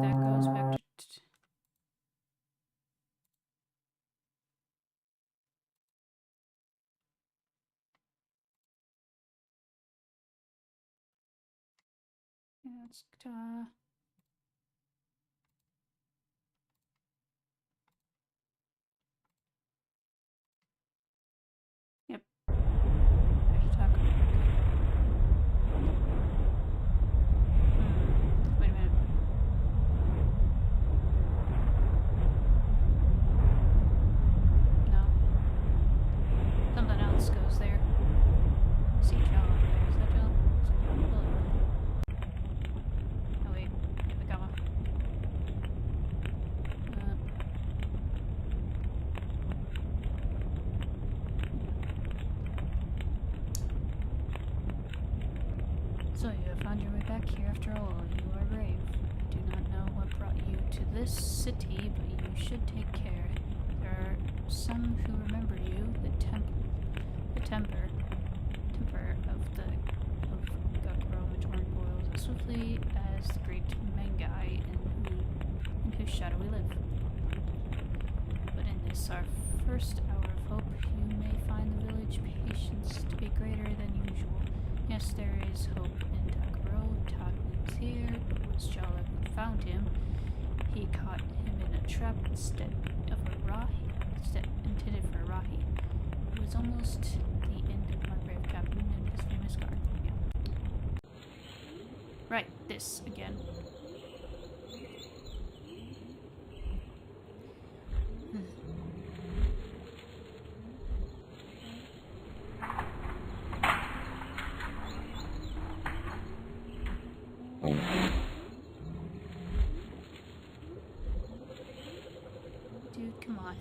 That goes back to. Yeah, it's Yep. I should talk. Wait a minute. No. Something else goes there. See Joe over there. Is that Joe? Oh wait, I forgot one. So you have found your way back here after all. You are brave. I do not know what brought you to this city, but you should take care. There are some who remember you. The temper of the Gakuro Matorn boils as swiftly as the great Mengai in whose shadow we live. But in this, our first hour of hope, you may find the village patience to be greater than usual. Yes, there is hope in Takuro. Taku is here, but was Jala who found him. He caught him in a trap intended for a Rahi. It was almost the end of my brave captain and his famous guard. Yeah. Right, this again. Dude, come on.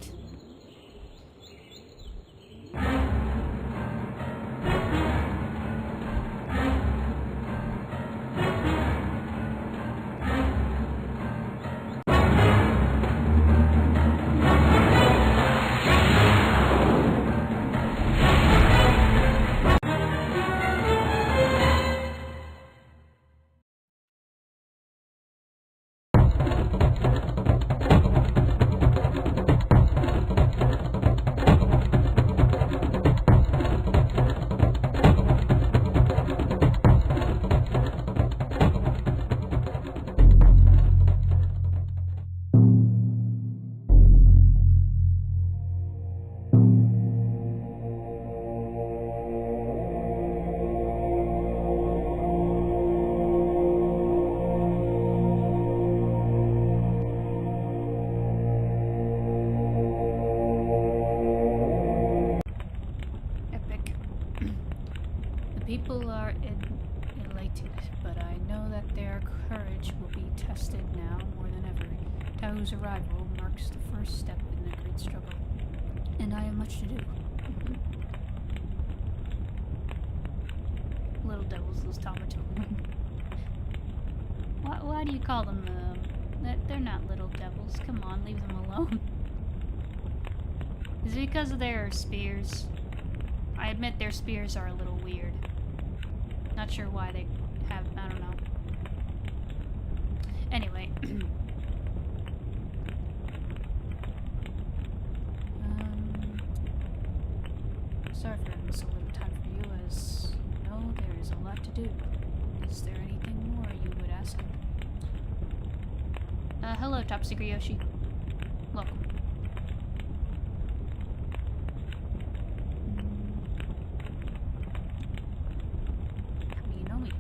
people are elated, but I know that their courage will be tested now more than ever. Tao's arrival marks the first step in a great struggle, and I have much to do. Little devils, those Tomato. Why do you call them they're not little devils. Come on, leave them alone. Is it because of their spears? I admit their spears are a little weird. Not sure why they have, I don't know. Anyway. Sorry for having so little time for you, as you know there is a lot to do. Is there anything more you would ask of me? Hello, Top Secret Yoshi. Welcome. How do you know me?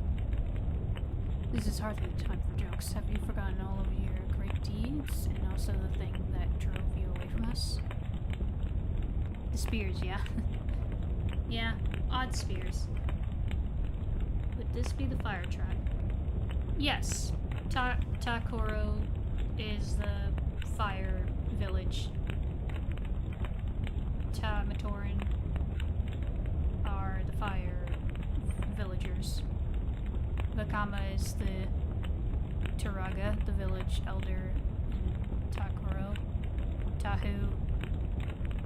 This is hardly the time for jokes. Have you forgotten all of your great deeds, and also the thing that drove you away from us? The spears, yeah. Yeah, odd spears. Would this be the fire tribe? Yes. Takoro is the fire village. Tamatoran are the fire villagers. Vakama is the Turaga, the village elder in Takoro. Tahu,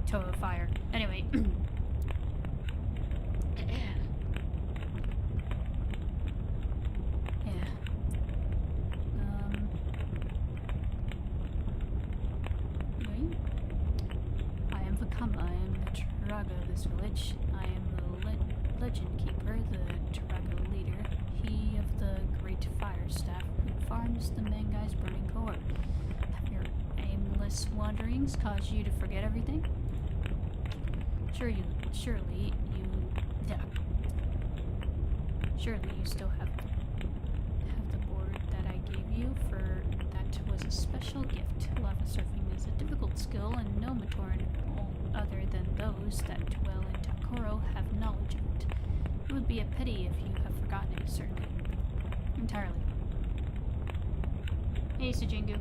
Toa fire. Anyway. Village. I am the legend keeper, the Turaga leader, he of the great fire staff who farms the Mangai's burning core. Have your aimless wanderings caused you to forget everything? Surely you still have the board that I gave you, for that was a special gift. Lava surfing is a difficult skill, and no Matoran other than those that dwell in Takoro have knowledge of it. It would be a pity if you have forgotten it, certainly. Entirely. Hey, Sujingu.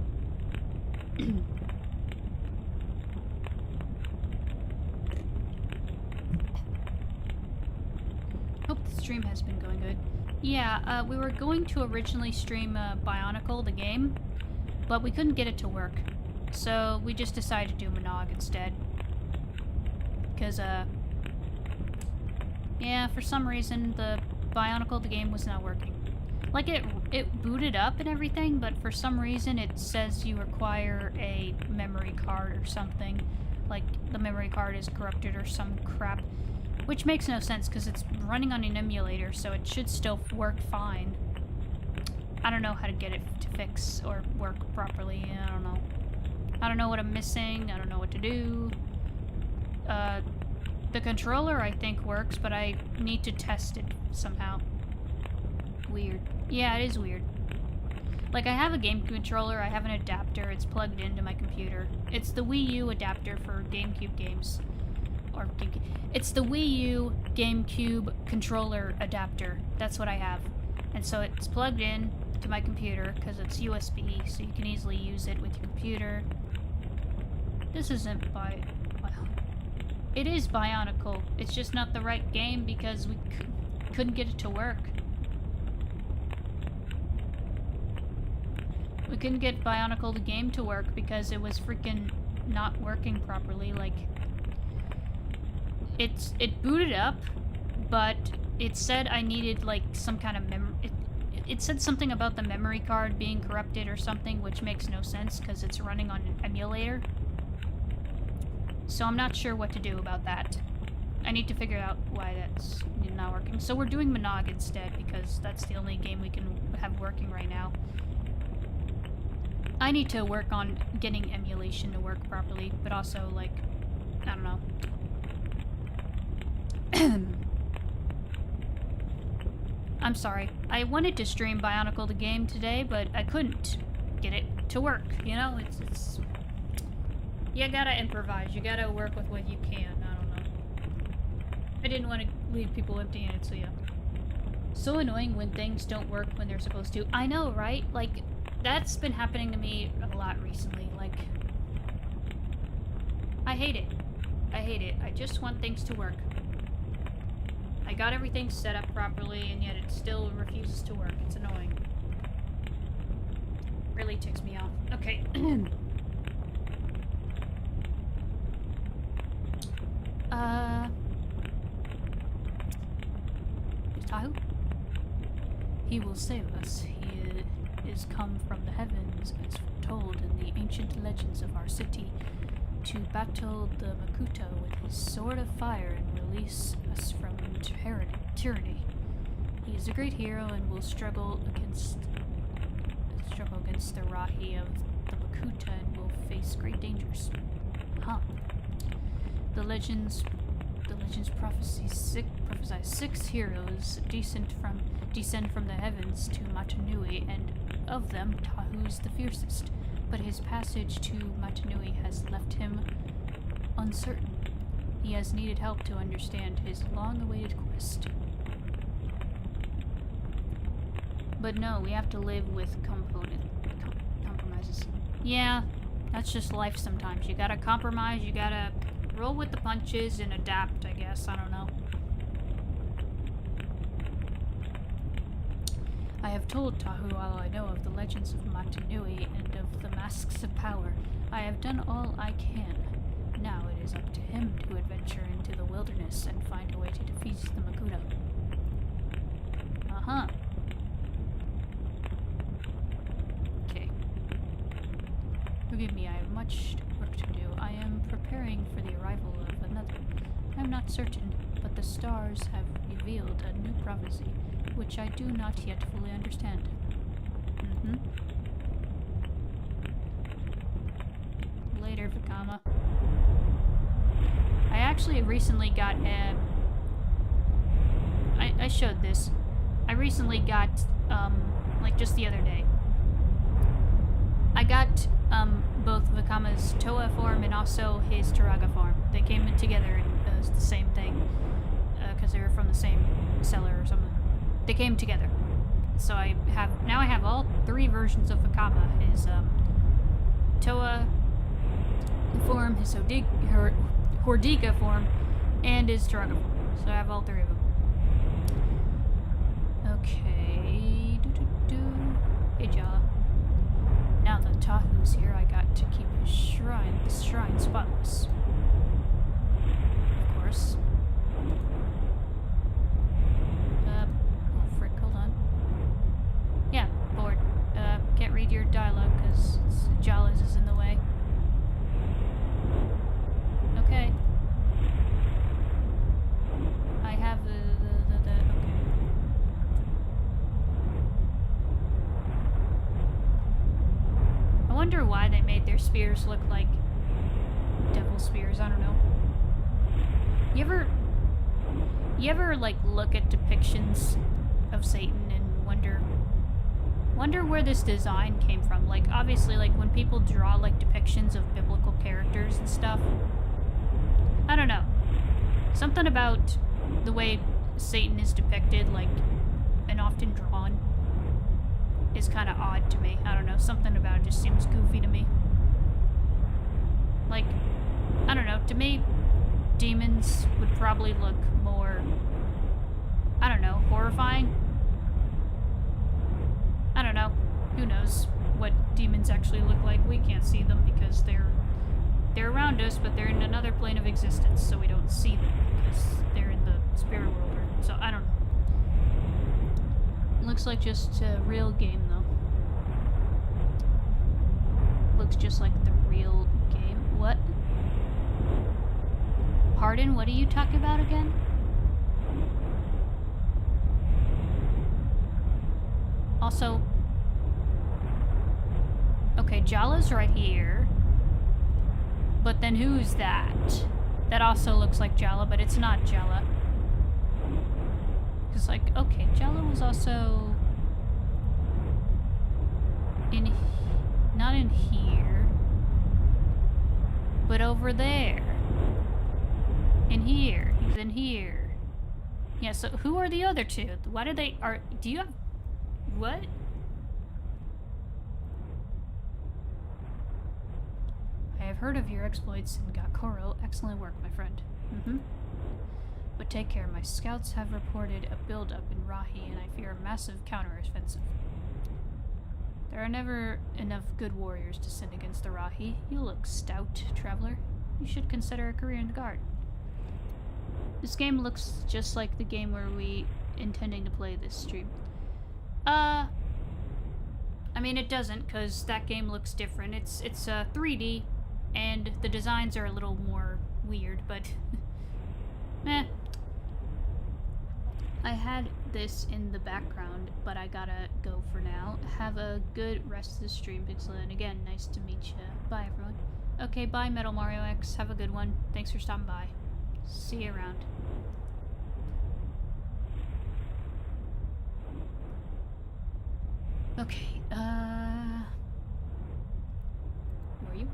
Hope the stream has been going good. Yeah, we were going to originally stream Bionicle, the game, but we couldn't get it to work. So we just decided to do Monog instead. Because, yeah, for some reason, the Bionicle, the game, was not working. Like, it booted up and everything, but for some reason it says you require a memory card or something. Like, the memory card is corrupted or some crap. Which makes no sense, because it's running on an emulator, so it should still work fine. I don't know how to get it to fix or work properly, I don't know. I don't know what I'm missing, I don't know what to do. The controller, I think, works, but I need to test it somehow. Weird. Yeah, it is weird. Like, I have a game controller, I have an adapter, it's plugged into my computer. It's the Wii U adapter for GameCube games. Or GameCube. It's the Wii U GameCube controller adapter. That's what I have. And so it's plugged in to my computer, because it's USB, so you can easily use it with your computer. This isn't It is Bionicle. It's just not the right game because we couldn't get it to work. We couldn't get Bionicle the game to work because it was freaking not working properly. Like, it booted up, but it said I needed like some kind of it said something about the memory card being corrupted or something, which makes no sense because it's running on an emulator. So I'm not sure what to do about that. I need to figure out why that's not working. So we're doing Monog instead, because that's the only game we can have working right now. I need to work on getting emulation to work properly, but also, like, I don't know. I'm sorry. I wanted to stream Bionicle the game today, but I couldn't get it to work, you know? It's you gotta improvise. You gotta work with what you can. I don't know. I didn't want to leave people empty-handed, so yeah. So annoying when things don't work when they're supposed to. I know, right? Like, that's been happening to me a lot recently. Like, I hate it. I hate it. I just want things to work. I got everything set up properly, and yet it still refuses to work. It's annoying. Really ticks me off. Okay. Tahu? He will save us. He is come from the heavens, as foretold in the ancient legends of our city, to battle the Makuta with his sword of fire and release us from tyranny. He is a great hero and will struggle against the Rahi of the Makuta and will face great dangers. Huh. The legends prophesy 6 heroes descend from the heavens to Mata-Nui, and of them Tahu's the fiercest. But his passage to Mata-Nui has left him uncertain. He has needed help to understand his long-awaited quest. But no, we have to live with compromises. Yeah, that's just life sometimes. You gotta compromise, you gotta roll with the punches and adapt, I guess. I don't know. I have told Tahu all I know of the legends of Mata-Nui and of the masks of power. I have done all I can. Now it is up to him to adventure into the wilderness and find a way to defeat the Makuta. Uh-huh. Okay. Forgive me, I have much work to do. I am preparing for the arrival of another. I am not certain, but the stars have revealed a new prophecy, which I do not yet fully understand. Later, Vakama. I actually recently got I showed this. I recently got, like just the other day. I got, both Vakama's Toa form and also his Turaga form. They came in together and it was the same thing, because they were from the same seller or something. They came together. So I have all 3 versions of Vakama. His, Toa form, his Hordiga form, and his Turaga form. So I have all 3 of them. Okay. Hey, Jala. Now that Tahu's here, I got to keep his shrine spotless. Of course. Oh frick, hold on. Yeah, bored. Can't read your dialogue because Jala's is in the way. Okay. I have the okay. I wonder why they made their spears look like devil spears. I don't know. You ever like look at depictions of Satan and wonder where this design came from? Like obviously, like when people draw like depictions of biblical characters and stuff, I don't know. Something about the way Satan is depicted, like, and often drawn, is kind of odd to me. I don't know. Something about it just seems goofy to me. Like, I don't know. To me, demons would probably look more, I don't know, horrifying. I don't know. Who knows what demons actually look like? We can't see them because they're around us, but they're in another plane of existence, so we don't see them because they're in the spirit world. So I don't know. Looks like just a real game, though. Looks just like the real game. What? Pardon? What are you talking about again? Also, okay, Jala's right here. But then who's that? That also looks like Jala, but it's not Jala. Because, like, okay, Jala was also in, not in here, but over there. In here. He's in here. Yeah, so who are the other two? Why did they... Do you have... What? I have heard of your exploits in Gakoro. Excellent work, my friend. But take care. My scouts have reported a buildup in Rahi, and I fear a massive counteroffensive. There are never enough good warriors to send against the Rahi. You look stout, traveler. You should consider a career in the guard. This game looks just like the game where we intending to play this stream. I mean, it doesn't, because that game looks different. It's 3D, and the designs are a little more weird, but eh. I had this in the background, but I gotta go for now. Have a good rest of the stream, Pixel, and again, nice to meet you. Bye, everyone. Okay, bye, Metal Mario X. Have a good one. Thanks for stopping by. See you around. Okay, who are you?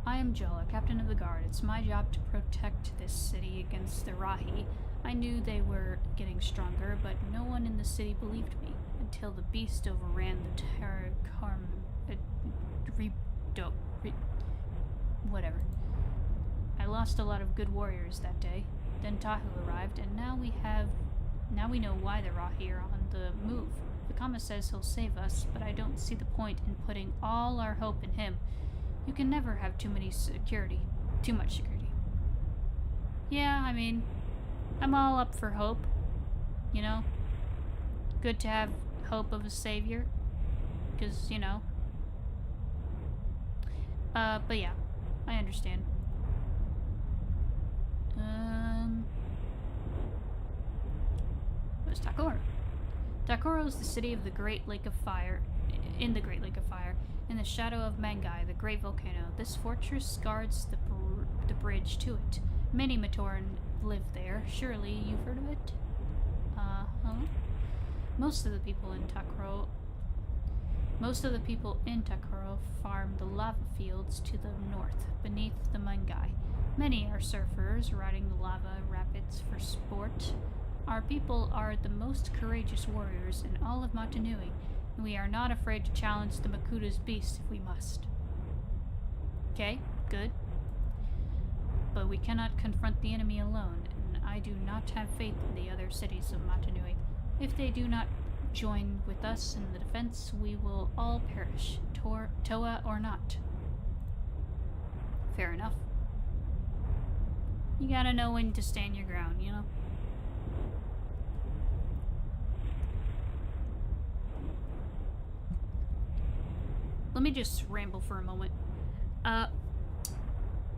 I am Jola, captain of the guard. It's my job to protect this city against the Rahi. I knew they were getting stronger, but no one in the city believed me until the beast overran the whatever. I lost a lot of good warriors that day. Then Tahu arrived, and now we know why the Rahi are on the move. Vakama says he'll save us, but I don't see the point in putting all our hope in him. You can never have too much security. Yeah, I mean, I'm all up for hope. You know? Good to have hope of a savior. Because, you know. But yeah, I understand. Where's Takoro? Takoro is the city of the Great Lake of Fire, in the shadow of Mangai, the great volcano. This fortress guards the bridge to it. Many Matoran live there. Surely you've heard of it? Most of the people in Takoro farm the lava fields to the north, beneath the Mangai. Many are surfers, riding the lava rapids for sport. Our people are the most courageous warriors in all of Mata-Nui, and we are not afraid to challenge the Makuta's beast if we must. Okay, good. But we cannot confront the enemy alone, and I do not have faith in the other cities of Mata-Nui. If they do not join with us in the defense, we will all perish, Toa or not. Fair enough. You gotta know when to stand your ground, you know? Let me just ramble for a moment.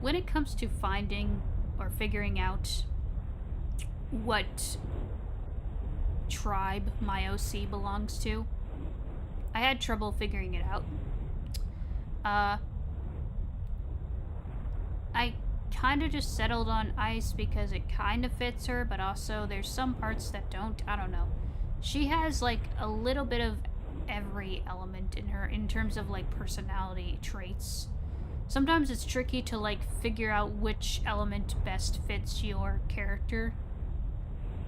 When it comes to finding or figuring out what tribe my OC belongs to, I had trouble figuring it out. I kind of just settled on Ice because it kind of fits her, but also there's some parts that don't. I don't know. She has like a little bit of every element in her in terms of like personality traits. Sometimes it's tricky to like figure out which element best fits your character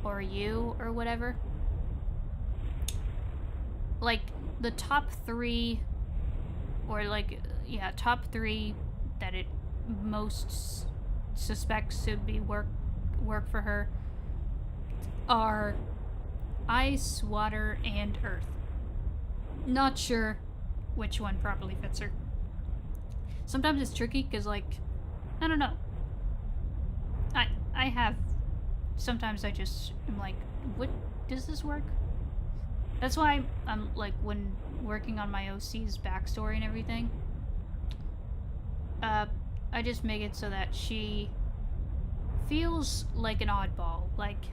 or you or whatever. Like the top three, or like, yeah, top three that it most suspects to be work for her are ice, water, and earth. Not sure which one properly fits her. Sometimes it's tricky because, like, I don't know. I have. Sometimes I just am like, what does this work? That's why I'm like, when working on my OC's backstory and everything, I just make it so that she feels like an oddball. Like,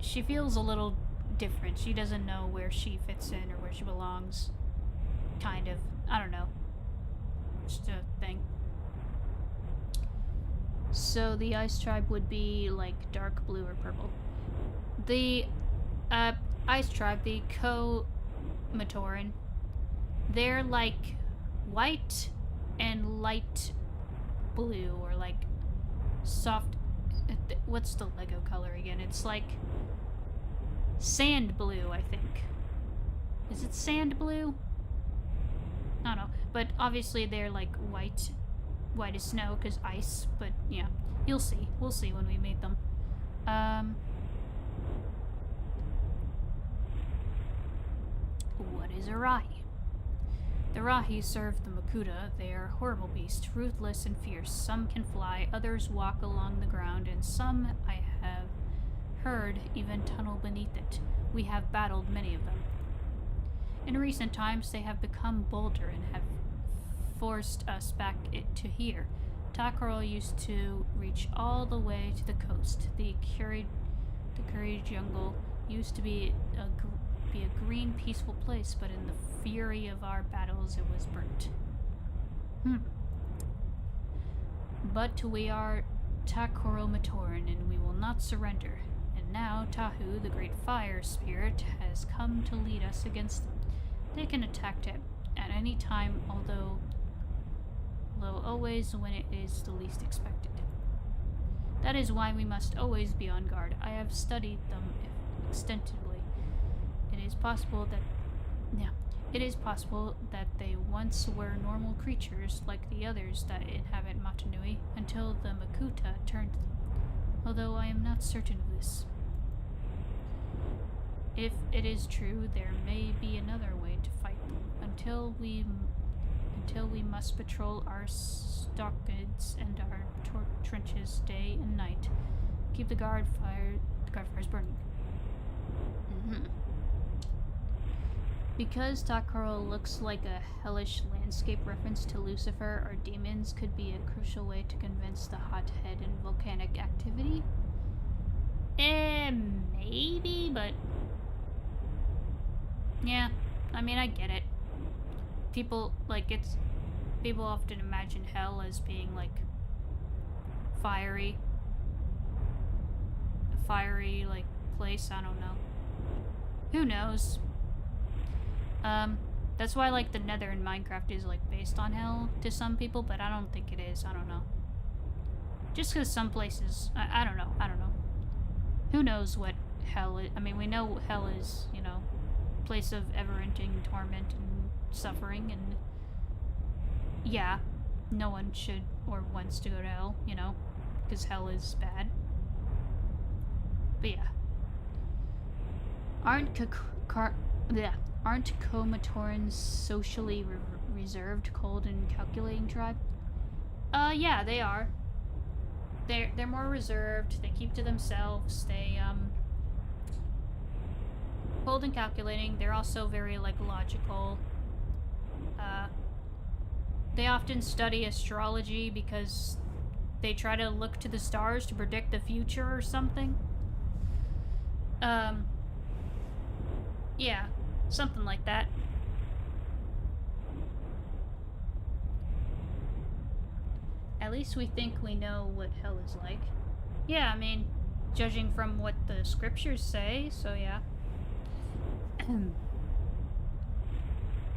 she feels a little different. She doesn't know where she fits in or where she belongs. Kind of. I don't know. Just a thing. So the ice tribe would be like dark blue or purple. The ice tribe, the Matoran, they're like white and light blue, or like soft What's the Lego color again? It's like sand blue, I think. Is it sand blue? I don't know. But obviously they're like white as snow because ice. But yeah, you'll see. We'll see when we meet them. What is a Rahi? The Rahi serve the Makuta. They are horrible beasts, ruthless and fierce. Some can fly, others walk along the ground, and some, I have heard, even tunnel beneath it. We have battled many of them. In recent times, they have become bolder and have forced us back to here. Takaro used to reach all the way to the coast. The Kuri jungle used to be a green, peaceful place, but in the fury of our battles, it was burnt. But we are Takaro Matoran, and we will not surrender. And now Tahu, the great fire spirit, has come to lead us against them. They can attack at any time, although always when it is the least expected. That is why we must always be on guard. I have studied them extensively. It is possible that they once were normal creatures like the others that inhabit Mata-Nui until the Makuta turned them, although I am not certain of this. If it is true, there may be another way to fight them. Until we must patrol our stockades and our trenches day and night. Keep the guard fires burning. Because Takaro looks like a hellish landscape reference to Lucifer or demons could be a crucial way to convince the hothead in volcanic activity. Maybe, but yeah, I mean, I get it. People often imagine hell as being like fiery. A fiery like place, I don't know. Who knows? That's why like the Nether in Minecraft is like based on hell to some people, but I don't think it is. I don't know. Just because some places, I don't know. Who knows what hell is? I mean, we know hell is, you know, place of ever-ending torment and suffering, and yeah, no one should or wants to go to hell, you know, because hell is bad. But yeah. Aren't Komatorans socially reserved, cold, and calculating tribe? Yeah, they are. They're more reserved. They keep to themselves. They cold and calculating. They're also very like logical. They often study astrology because they try to look to the stars to predict the future or something. Yeah, something like that. At least we think we know what hell is like. Yeah, I mean, judging from what the scriptures say, so yeah.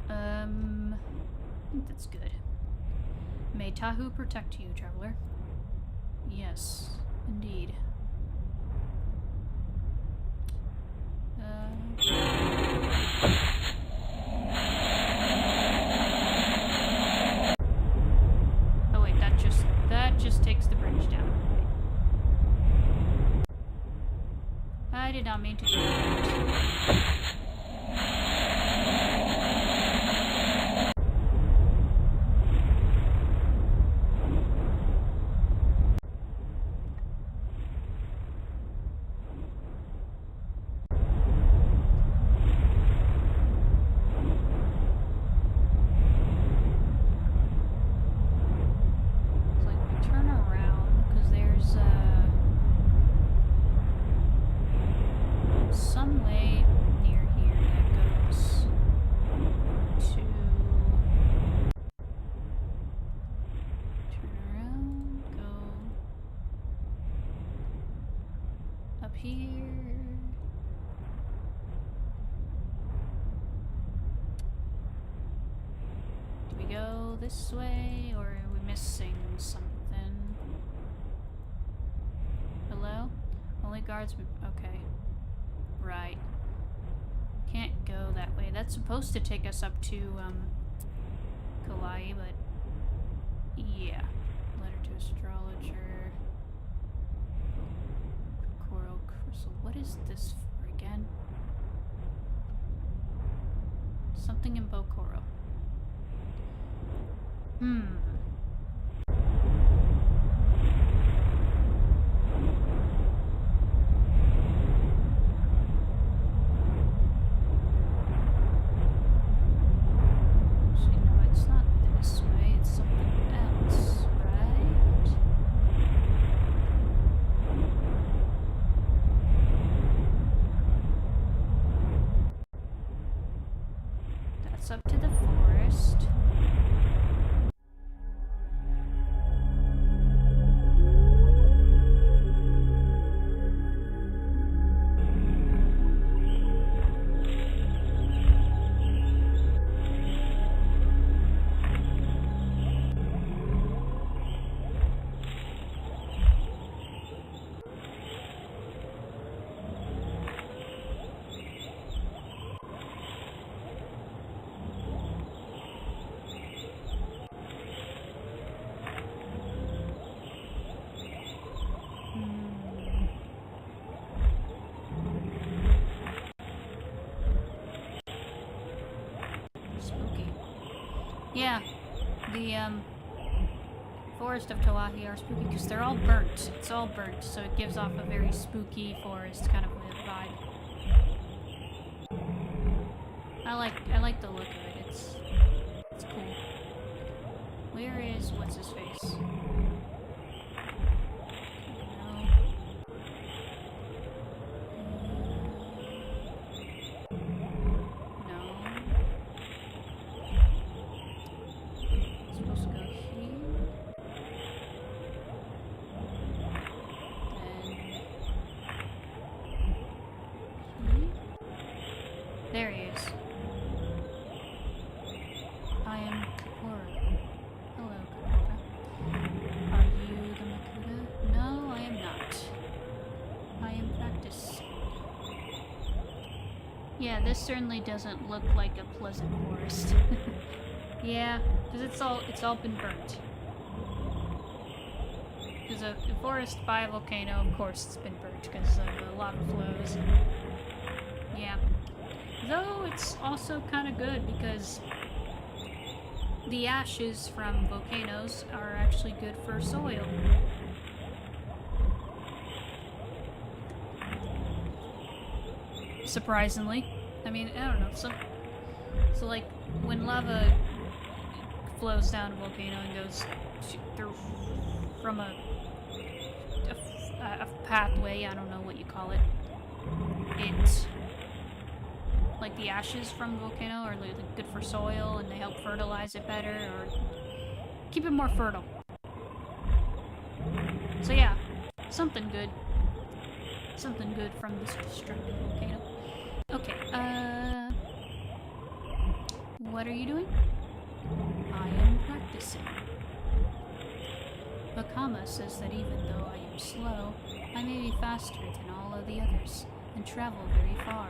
I think that's good. May Tahu protect you, traveler. Yes, indeed. Oh wait, that just takes the bridge down. I did not mean to do that. This way, or are we missing something? only guards... Okay. Right. Can't go that way. That's supposed to take us up to, Kauai, but... Yeah. Letter to astrologer... Coral crystal. What is this for again? Something in Bokoro. Up to the forest. Yeah, the forest of Tawahi are spooky because they're all burnt. It's all burnt, so it gives off a very spooky forest kind of vibe. I like the look of it. It's cool. Where is what's his face? There he is. I am Kapura. Hello, Kapura. Are you the Makuta? No, I am not. I am Practice. Yeah, this certainly doesn't look like a pleasant forest. Yeah, because it's all been burnt. Because a forest by a volcano, of course it's been burnt because of the lava flows. Yeah. Though it's also kind of good because the ashes from volcanoes are actually good for soil. Surprisingly. I mean, I don't know. So like, when lava flows down a volcano and goes through from a pathway, I don't know what you call it, like the ashes from the volcano are like good for soil and they help fertilize it better or keep it more fertile. So yeah, something good. Something good from this destructive volcano. Okay, what are you doing? I am practicing. Bakama says that even though I am slow, I may be faster than all of the others and travel very far.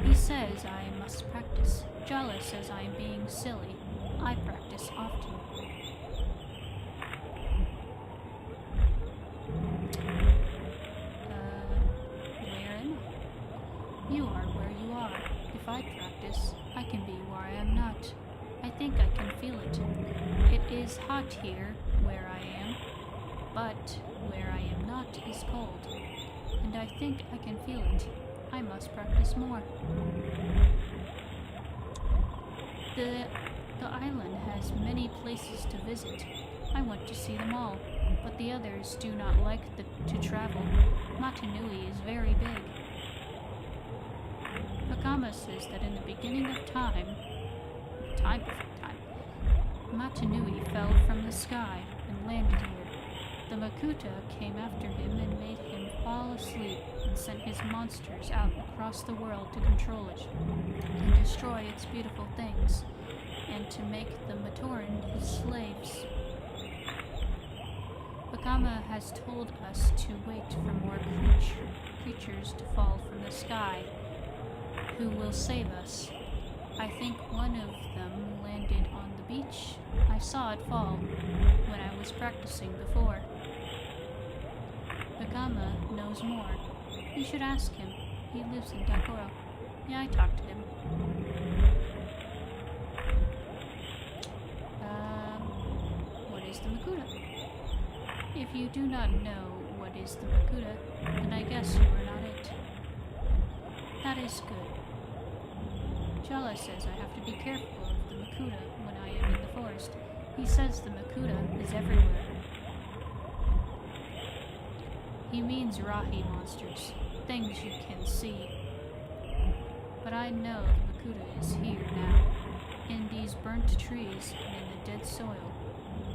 He says I must practice. Jala says I am being silly. I practice often. Where am I? You are where you are. If I practice, I can be where I am not. I think I can feel it. It is hot here, where I am, but where I am not is cold. And I think I can feel it. I must practice more. The island has many places to visit. I want to see them all, but the others do not like to travel. Mata-Nui is very big. Bakama says that in the beginning of time before time, Mata-Nui fell from the sky and landed here. The Makuta came after him and made him fall asleep and sent his monsters out across the world to control it and destroy its beautiful things, and to make the Matoran his slaves. Bakama has told us to wait for more creatures. fall from the sky. Who will save us? I think one of them landed on the beach. I saw it fall when I was practicing before. Bagama knows more. You should ask him. He lives in Dakoro. Yeah, I talked to him. What is the Makuta? If you do not know what is the Makuta, then I guess you are not it. That is good. Jala says I have to be careful of the Makuta when I am in the forest. He says the Makuta is everywhere. He means Rahi monsters, things you can see. But I know the Makuta is here now, in these burnt trees and in the dead soil.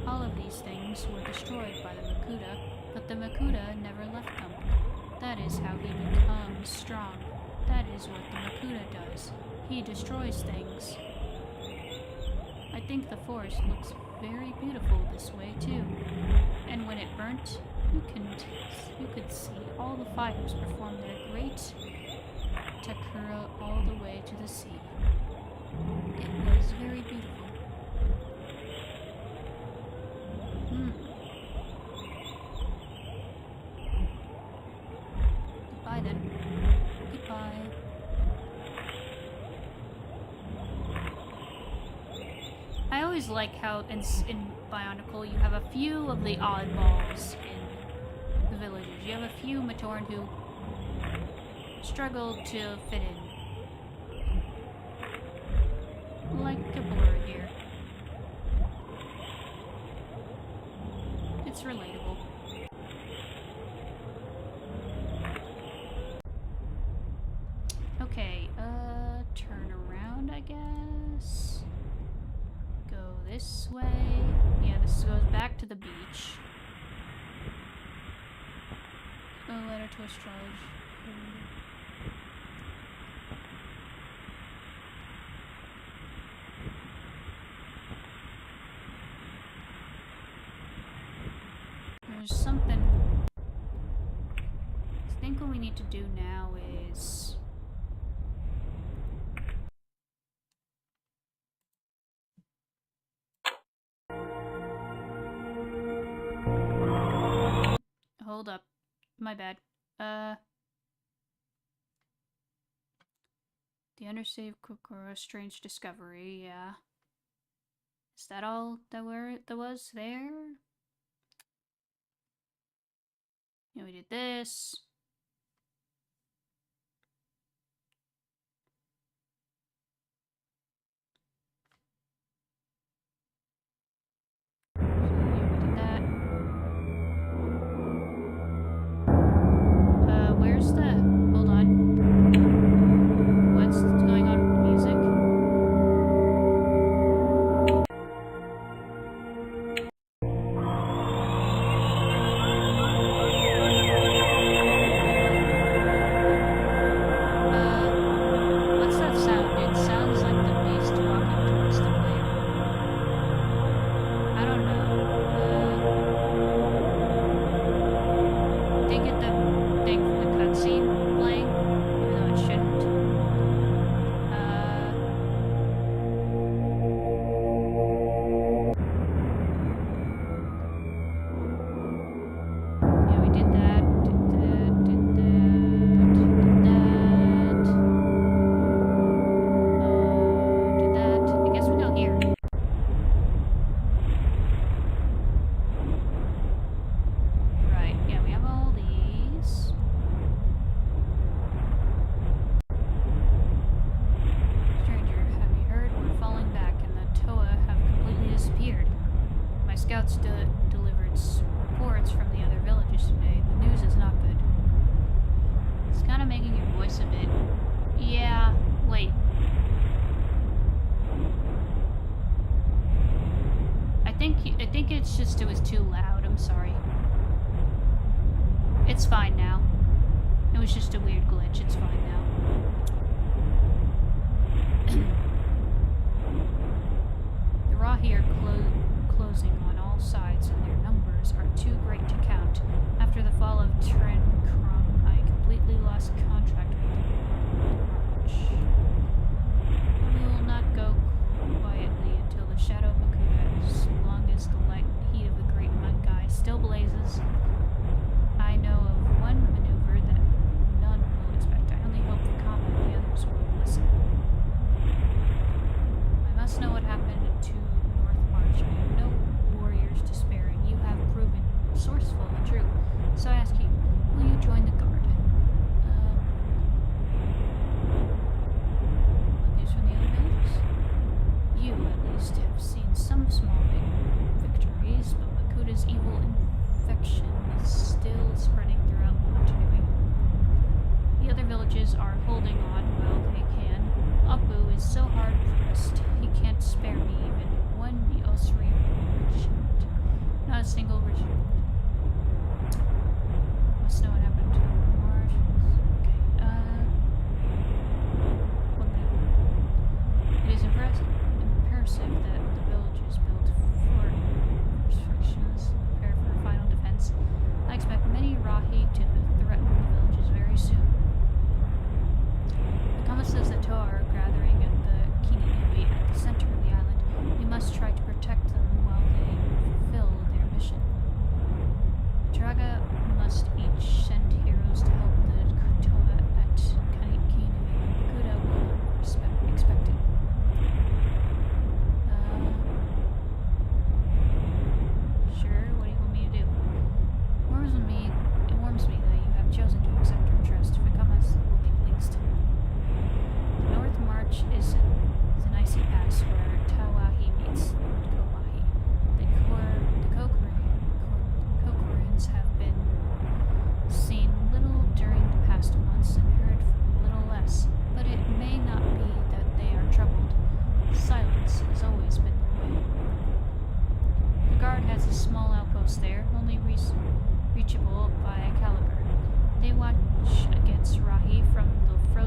All of these things were destroyed by the Makuta, but the Makuta never left them. That is how he becomes strong. That is what the Makuta does. He destroys things. I think the forest looks very beautiful this way too. And when it burnt, you could see all the fires perform their great takura all the way to the sea. It was very beautiful. Goodbye then. Goodbye. I always like how in Bionicle you have a few of the oddballs in the villages. You have a few Matoran who struggle to fit in. Like a blur here. It's relatable. Okay, turn around, I guess. Go this way. Yeah, this goes back to the beach. A letter to astrology. There's something. I think what we need to do now is. Hold up. My bad. The undersave Kokoro strange discovery, yeah. Is that all that was there? Yeah, we did this. So, yeah, we did that. Where's the... Hold on. What's going on with the music? What's that sound? It sounds like the beast walking towards the player. I don't know. Did get the thing from the cutscene playing, even though it shouldn't. Yeah, we did that, did that, did that, did that. I guess we go here. Right, yeah, we have all these. Stranger, have you heard? We're falling back and the Toa have completely disappeared. My scouts delivered reports from the other villages today. The news is not good. It's kind of making your voice a bit... Yeah, wait. I think it's just it was too loud. I'm sorry. It's fine now. It was just a weird glitch. It's fine now. The Rahi are closing on all sides, and their numbers are too great to count. After the fall of Trenkrum, I completely lost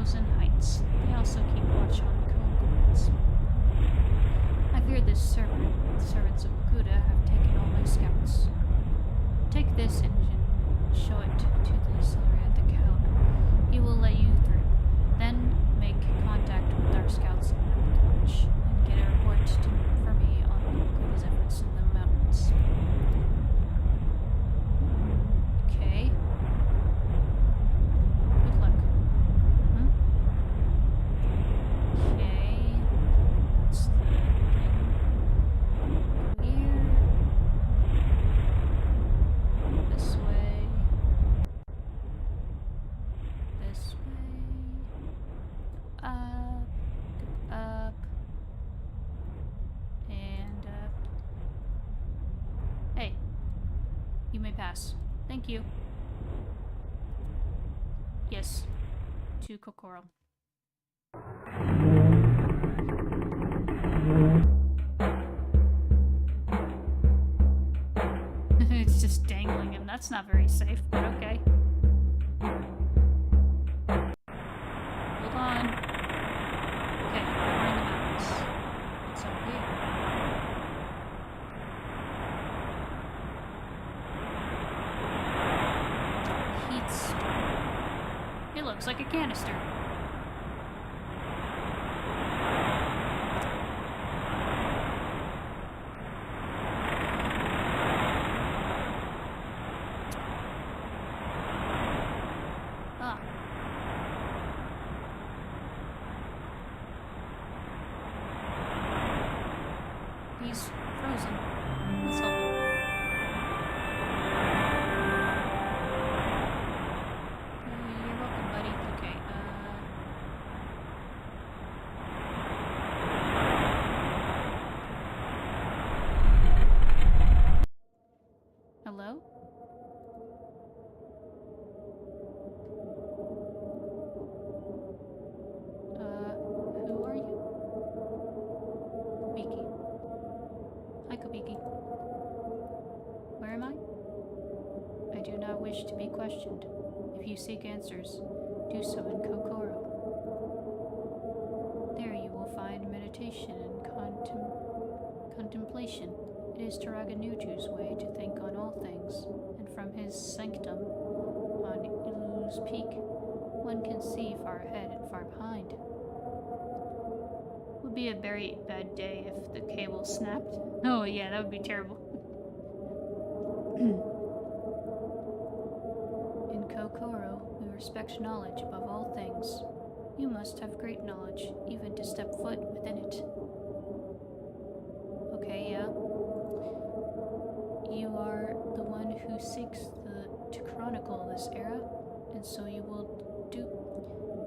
frozen heights. They also keep watch on cones. I fear the servants of Makuta have taken all my scouts. Take this engine, show it to the Celery at the caliber. He will let you through. Then make contact with our scouts on North March and get a report for me on Makuta's efforts in the mountains. Okay. Good luck. Okay. That's the thing. Go here. This way. This way. Up. Up. And up. Hey. You may pass. Thank you. Yes. To Kokoro. It's just dangling him. That's not very safe, but okay. Hold on. Okay, now we're in the mountains. What's over here? Heat star. It looks like a canister. Ah. He's frozen. Let's help him. You're welcome, buddy. Okay, hello? Who are you? Kubiki. Hi, Kubiki. Where am I? I do not wish to be questioned. If you seek answers, do so in Kokoro. There you will find meditation and contemplation. It is Taraga-Nuju's way to think on all things, and from his sanctum on Ilu's Peak, one can see far ahead and far behind. Would be a very bad day if the cable snapped. Oh yeah, that would be terrible. In Kokoro, we respect knowledge above all things. You must have great knowledge, even to step foot within it. Okay, yeah. You are the one who seeks to chronicle this era, and so you will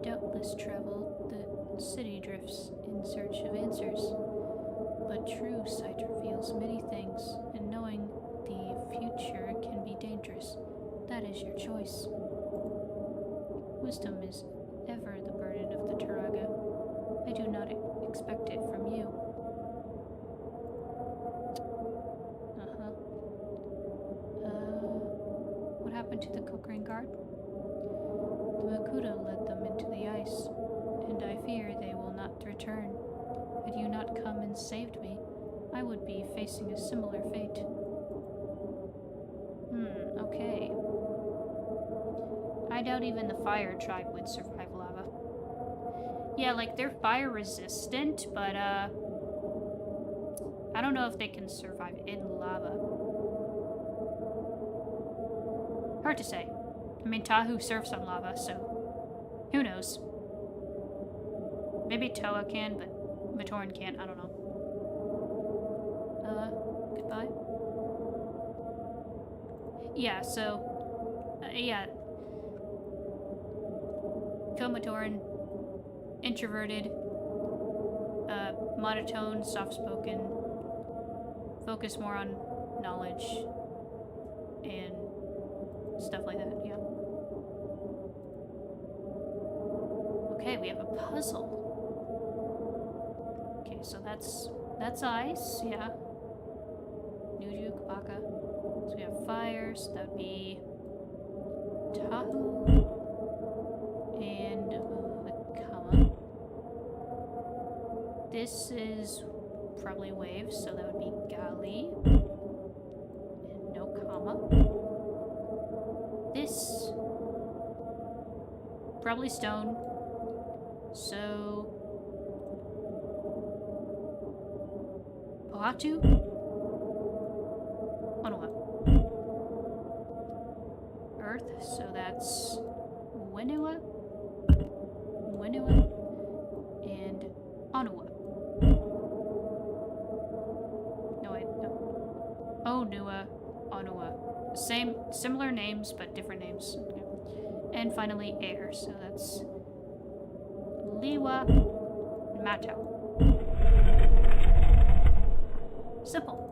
doubtless travel the city drifts in search of answers. But true sight reveals many things, and knowing the future can be dangerous. That is your choice. Wisdom is ever the burden of the Taraga. I do not expect it from you. What happened to the Cochrane Guard? The Makuta led them into the ice, and I fear they will not return. Had you not come and saved me, I would be facing a similar fate. Okay. I doubt even the fire tribe would survive lava. Yeah, like, they're fire resistant, but, I don't know if they can survive in lava. Hard to say. I mean, Tahu surfs on lava, so who knows? Maybe Toa can, but Matoran can't. I don't know. Goodbye? Yeah, so, yeah. Matoran, introverted, monotone, soft-spoken, focus more on knowledge, and stuff like that, yeah. Okay, we have a puzzle. Okay, so that's ice, yeah. Nuju, Kabaka. So we have fire, so that would be Tahu. And This is probably waves, so that would be Gali. And no comma. This probably stone. So Pohatu? Onua. Earth, so that's Wenua, and Onua. No, wait, no. Onua, Onua. Similar names, but different names. Okay. And finally, air, so that's Liwa, Mata. Simple.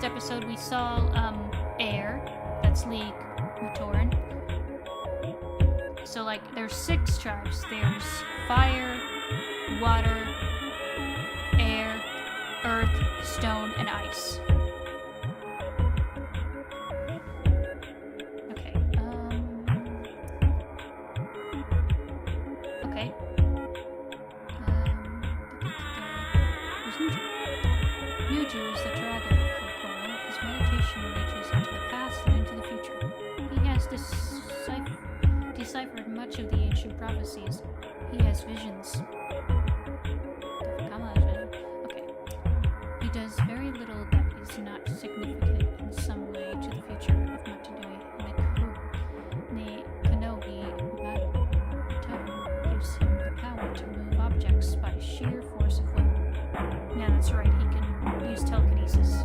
Episode we saw air, that's League Matoran. So like there's 6 tribes. There's fire, water, air, earth, stone, and ice. Okay. Okay. Nuju is the dragon. Meditation reaches into the past and into the future. He has deciphered much of the ancient prophecies. He has visions. Okay. He does very little that is not significant in some way to the future of Mata-Nui. The Kanohi Mata gives him the power to move objects by sheer force of will. Yeah, that's right. He can use telekinesis.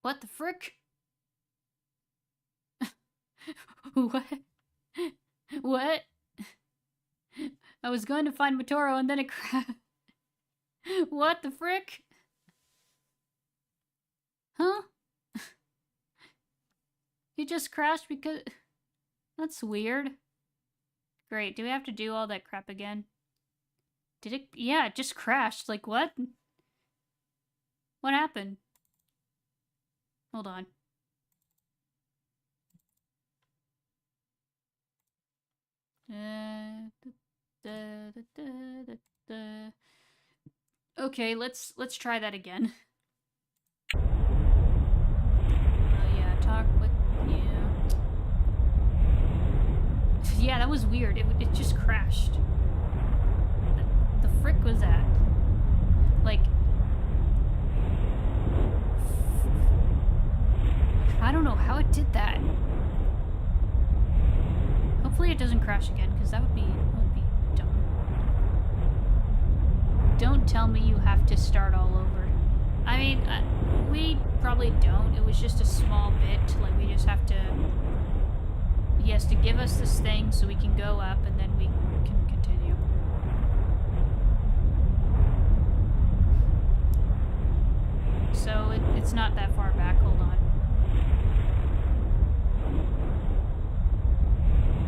What the frick? What? What? I was going to find Matoro and then it crashed. What the frick? Huh? He just crashed because... That's weird. Great, do we have to do all that crap again? Did it? Yeah, it just crashed. Like, what? What happened? Hold on. Okay, let's try that again. Yeah, talk with you. Yeah, that was weird. It just crashed. The frick was that? Like, I don't know how it did that. Hopefully it doesn't crash again, because that would be dumb. Don't tell me you have to start all over. I mean, we probably don't. It was just a small bit. Like, we just have to... He has to give us this thing so we can go up, and then we can continue. So, it's not that far back. Hold on.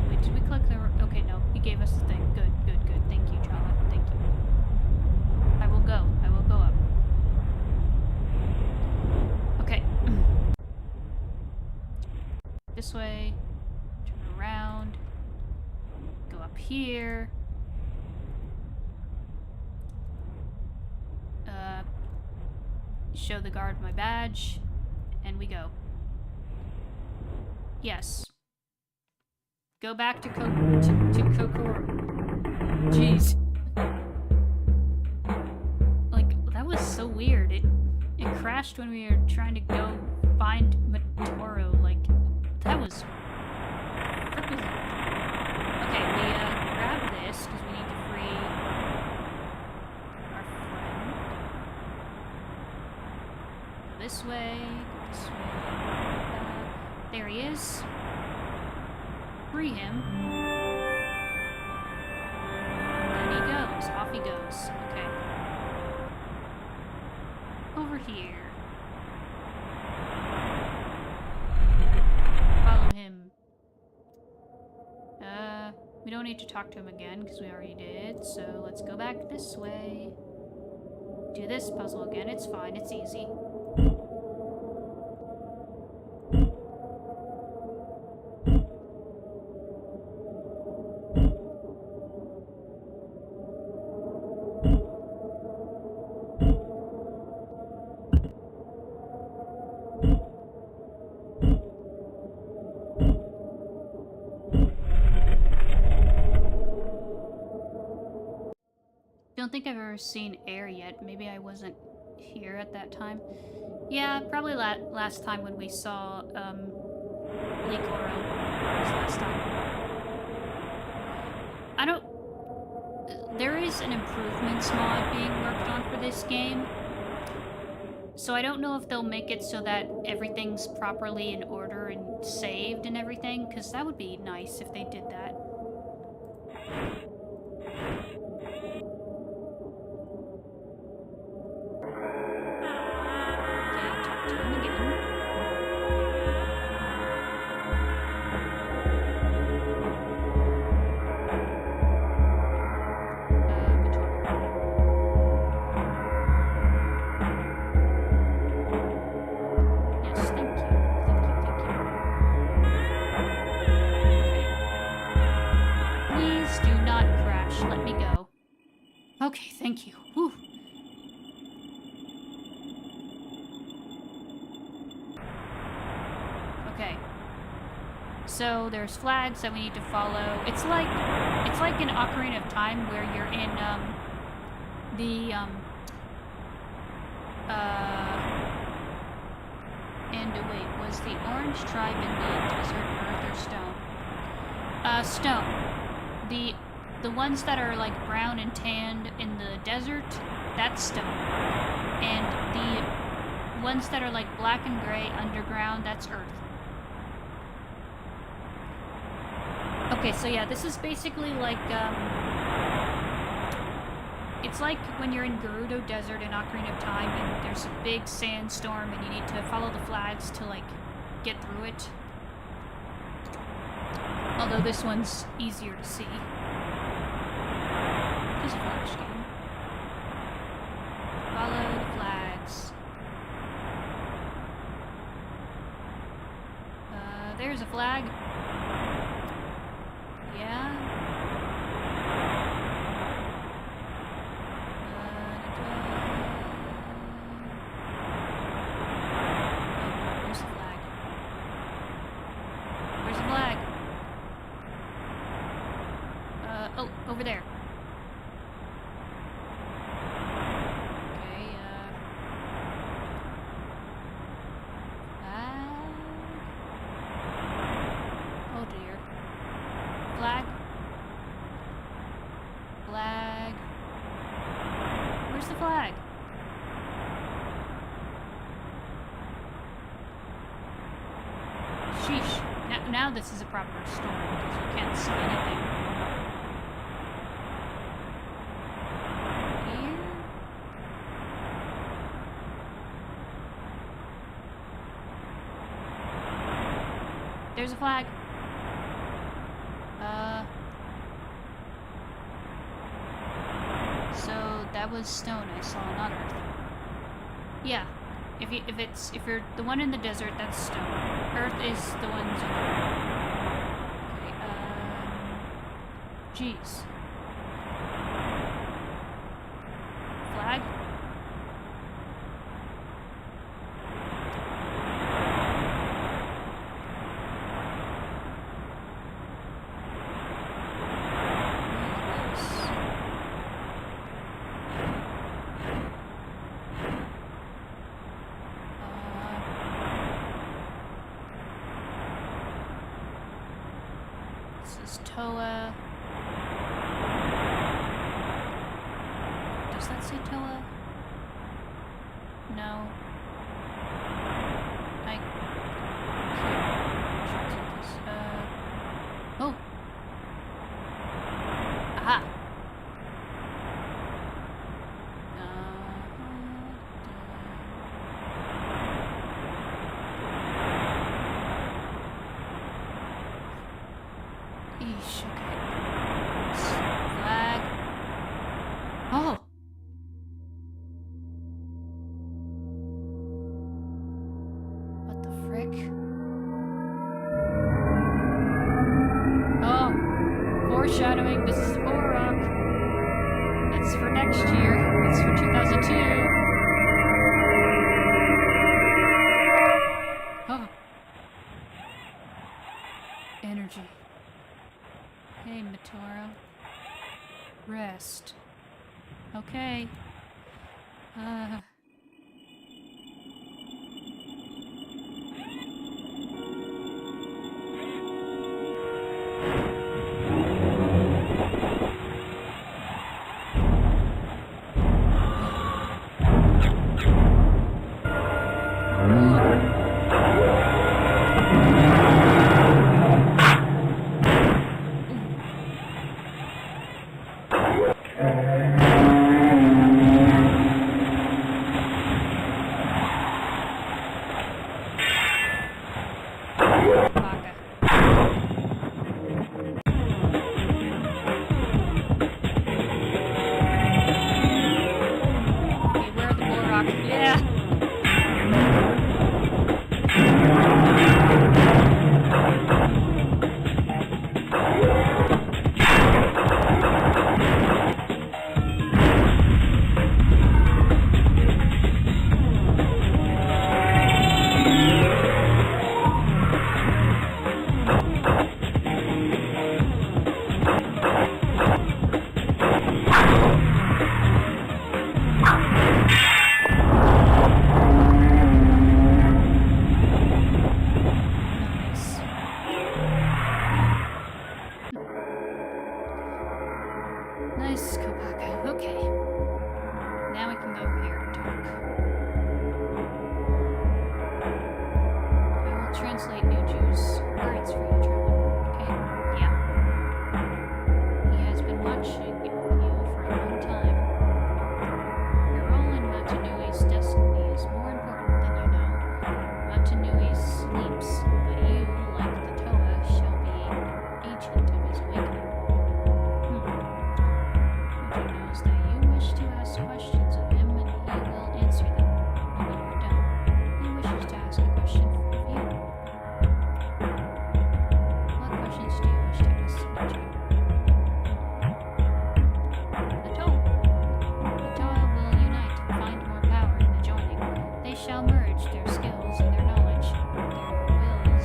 Wait, did we click the... Okay, no. He gave us the thing. Good, good, good. Thank you, Chala. Thank you. I will go. I will go up. Okay. This way. Turn around. Go up here. Show the guard my badge. And we go. Yes. Go back to Kokoro. Jeez. Like, that was so weird. It crashed when we were trying to go find Matoro. Like, that was... Frick was it? Okay, we grab this because we need to free our friend. Go this way. Go this way. There he is. Free him. And he goes. Off he goes. Okay. Over here. Follow him. We don't need to talk to him again because we already did. So let's go back this way. Do this puzzle again. It's fine. It's easy. Don't think I've ever seen air yet. Maybe I wasn't here at that time. Yeah, probably last time when we saw Likoro was last time. I don't... There is an improvements mod being worked on for this game. So I don't know if they'll make it so that everything's properly in order and saved and everything, because that would be nice if they did that. Okay, thank you. Whew. Okay. So there's flags that we need to follow. It's like an Ocarina of Time where you're in wait, was the orange tribe in the desert, earth, or stone? Stone. The ones that are like brown and tanned in the desert, that's stone. And the ones that are like black and gray underground, that's earth. Okay, so yeah, this is basically like, it's like when you're in Gerudo Desert in Ocarina of Time and there's a big sandstorm and you need to follow the flags to like get through it. Although this one's easier to see. Just a flash game. Follow the flags. There's a flag. Yeah. now this is a proper storm because you can't see anything. Here? There's a flag. So that was stone I saw, not earth. Yeah. If you're the one in the desert, that's stone. Earth is the ones underground. Okay, jeez. Flag? Toa. Does that say Toa? No. I can't translate this. Oh! Aha! Eesh, okay. Flag. Oh! What the frick? Oh! Foreshadowing, this is the Bull Rock. That's for next year. It's for 2002. Oh! Energy. Hey, Matoro. Rest. Okay. Nice, Kopaka. Okay. Now we can go over here and talk. I will translate New Jew's words for you, Traveler. Okay? Yeah. He has been watching you for a long time. Your role in Mata-Nui's destiny is more important than you know. Mata-Nui sleeps, but you, like the Toa, shall be an agent of his awakening. Knows that you wish to ask questions of him and he will answer them. When you are done, he wishes to ask a question of you. What questions do you wish to ask, Nacho? The Toa will unite and find more power in the joining. They shall merge their skills and their knowledge. Their wills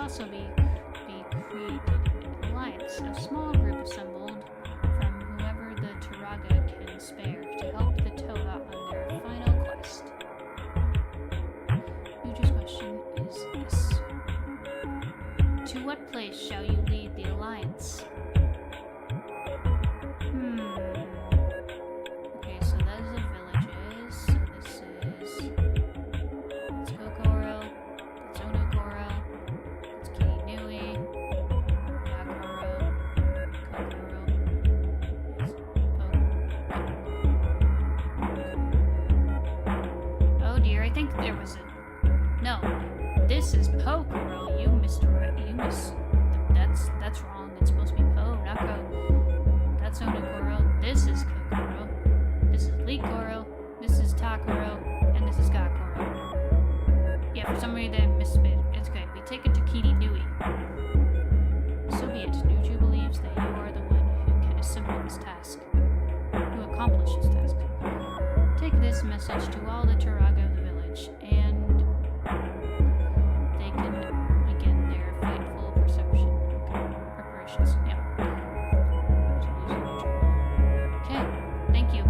also be created an alliance, a small group assembled from whoever the Turaga can spare to help the Toa on their final quest. Nuju's question is this. To what place shall you lead the alliance? Okay, so those are villages. So this is... It's Kokoro. It's Onokoro. It's Kinui. Yakoro. Kokoro. Oh dear, I think there was a... No. This is Pokoro. You missed... That's wrong. It's supposed to be Po, not Ko. That's Onokoro. This is Kokoro. This is Likoro. This is Takoro. And this is Gakoro. Yeah, for some reason I misspelled. It's okay. We take it to Kinui. So be it. Nuju believes that you are the one who can assemble this task. Who accomplish this task. Take this message to all the Turaga of the village, and they can begin their fightful preparations. Yeah. Okay, thank you.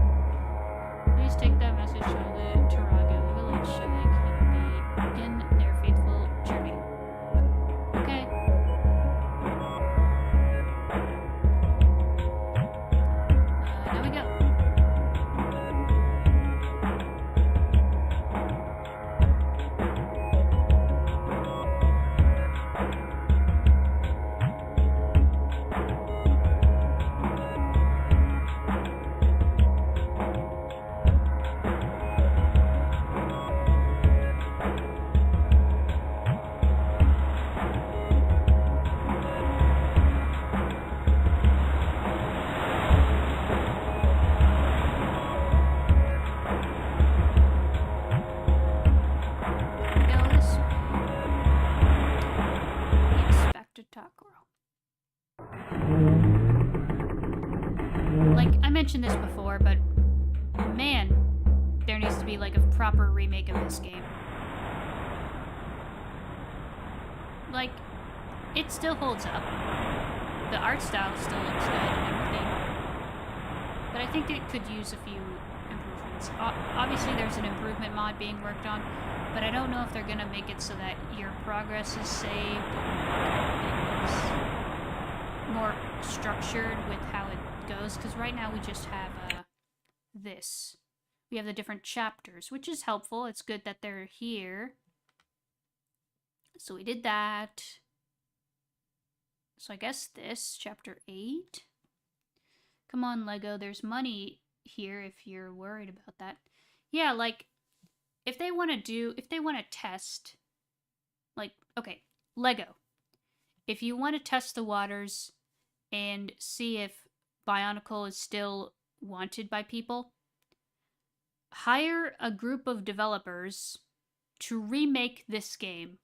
Please take that message to the Turaga of the village so they can begin their faithful journey. Okay. Now we go. Like, I mentioned this before, but man, there needs to be like a proper remake of this game. Like, it still holds up. The art style still looks good and everything. But I think it could use a few improvements. Obviously, there's an improvement mod being worked on, but I don't know if they're gonna make it so that your progress is saved and everything is more structured with how it goes, because right now we just have this. We have the different chapters, which is helpful. It's good that they're here. So we did that. So I guess this, chapter 8. Come on, Lego, there's money here if you're worried about that. Yeah, like, if they want to test, like, okay, Lego. If you want to test the waters and see if Bionicle is still wanted by people, hire a group of developers to remake this game.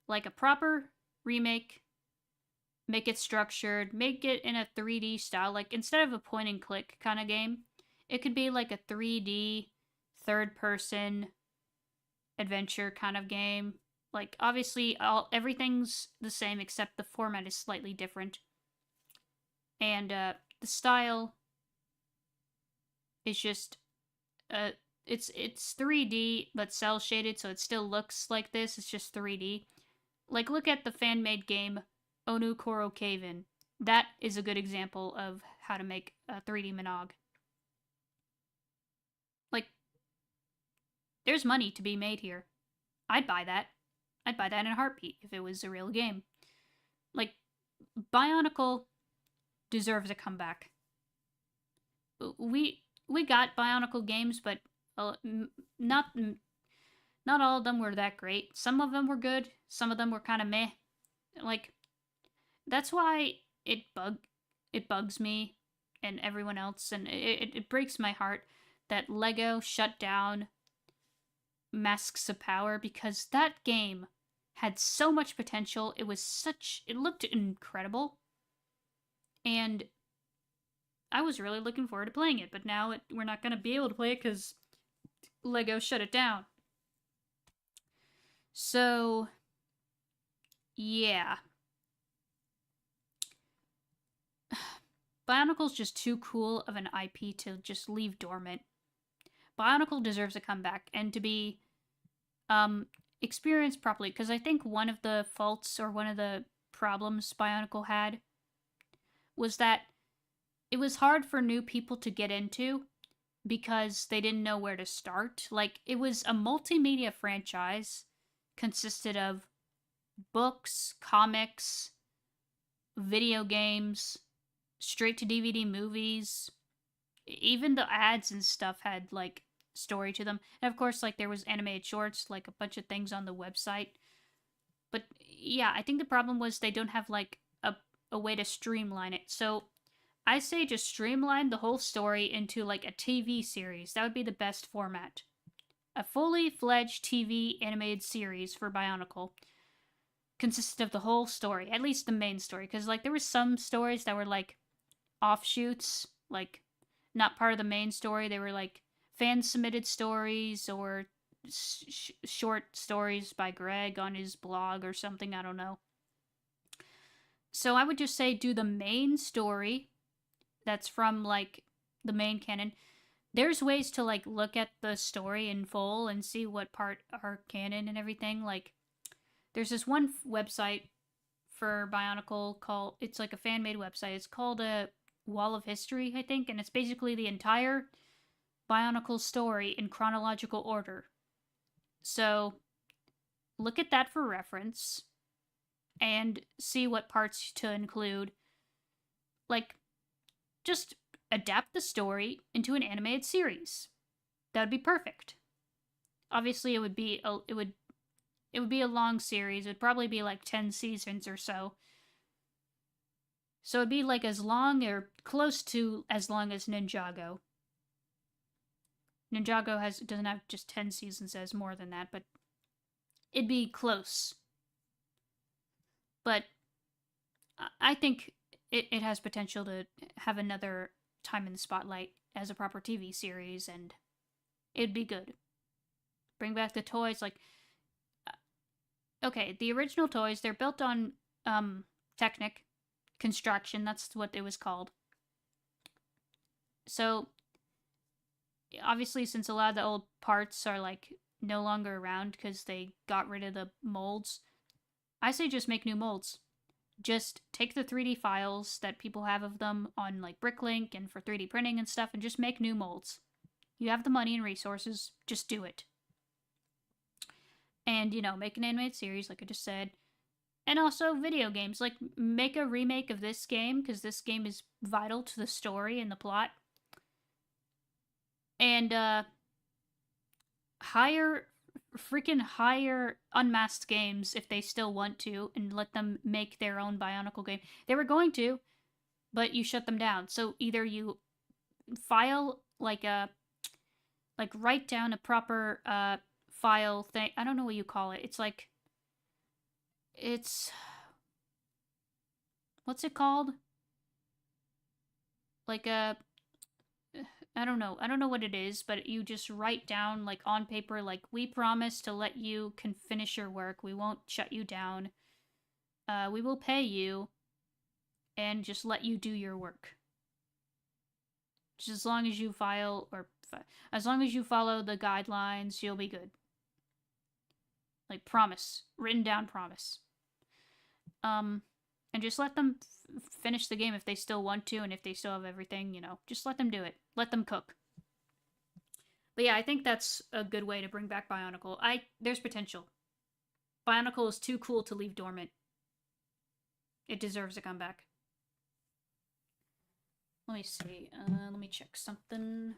Like a proper remake, make it structured, make it in a 3D style. Like, instead of a point and click kind of game, it could be like a 3D, third-person adventure kind of game. Like, obviously, everything's the same except the format is slightly different. And the style is just, it's 3D, but cel-shaded, so it still looks like this. It's just 3D. Like, look at the fan-made game Onokoro Cave-In. That is a good example of how to make a 3D Monog. Like, there's money to be made here. I'd buy that. I'd buy that in a heartbeat if it was a real game. Like, Bionicle deserves a comeback. We got Bionicle games, but not all of them were that great. Some of them were good. Some of them were kind of meh. Like, that's why it bugs me and everyone else, and it breaks my heart that Lego shut down Masks of Power, because that game had so much potential. It looked incredible, and I was really looking forward to playing it, but now we're not going to be able to play it because Lego shut it down. So, yeah. Bionicle's just too cool of an IP to just leave dormant. Bionicle deserves a comeback and to be experienced properly, because I think one of the faults or one of the problems Bionicle had was that it was hard for new people to get into because they didn't know where to start. Like, it was a multimedia franchise, consisted of books, comics, video games, straight to DVD movies. Even the ads and stuff had like story to them. And of course, like there was animated shorts, like a bunch of things on the website. But yeah, I think the problem was they don't have like a way to streamline it. So I say just streamline the whole story into like a TV series. That would be the best format. A fully fledged TV animated series for Bionicle consisted of the whole story, at least the main story. Because like there were some stories that were like offshoots, like not part of the main story. They were like fan submitted stories or short stories by Greg on his blog or something. I don't know. So I would just say do the main story that's from like the main canon. There's ways to like look at the story in full and see what part are canon and everything. Like there's this one website for Bionicle called, it's like a fan made website. It's called a Wall of History, I think, and it's basically the entire Bionicle story in chronological order. So look at that for reference and see what parts to include. Like, just adapt the story into an animated series. That would be perfect. Obviously, it would be a long series. It would probably be like 10 seasons or so. So it'd be like as long or close to as long as Ninjago. Ninjago doesn't have just 10 seasons, as more than that, but it'd be close. But I think it has potential to have another time in the spotlight as a proper TV series, and it'd be good. Bring back the toys, like okay, the original toys, they're built on Technic construction, that's what it was called. So obviously, since a lot of the old parts are like no longer around because they got rid of the molds, I say just make new molds. Just take the 3D files that people have of them on like Bricklink and for 3D printing and stuff, and just make new molds. You have the money and resources, just do it. And, you know, make an animated series, like I just said. And also video games. Like, make a remake of this game, because this game is vital to the story and the plot. And, hire Unmasked Games if they still want to, and let them make their own Bionicle game. They were going to, but you shut them down. So either you file like write down a proper file thing. I don't know what you call it. It's what's it called? Like a I don't know. I don't know what it is, but you just write down like on paper, like, we promise to let you can finish your work. We won't shut you down. We will pay you and just let you do your work. Just as long as you as long as you follow the guidelines, you'll be good. Like, promise. Written down promise. And just let them finish the game if they still want to, and if they still have everything, you know, just let them do it. Let them cook. But yeah, I think that's a good way to bring back Bionicle. There's potential. Bionicle is too cool to leave dormant. It deserves a comeback. Let me see. Let me check something.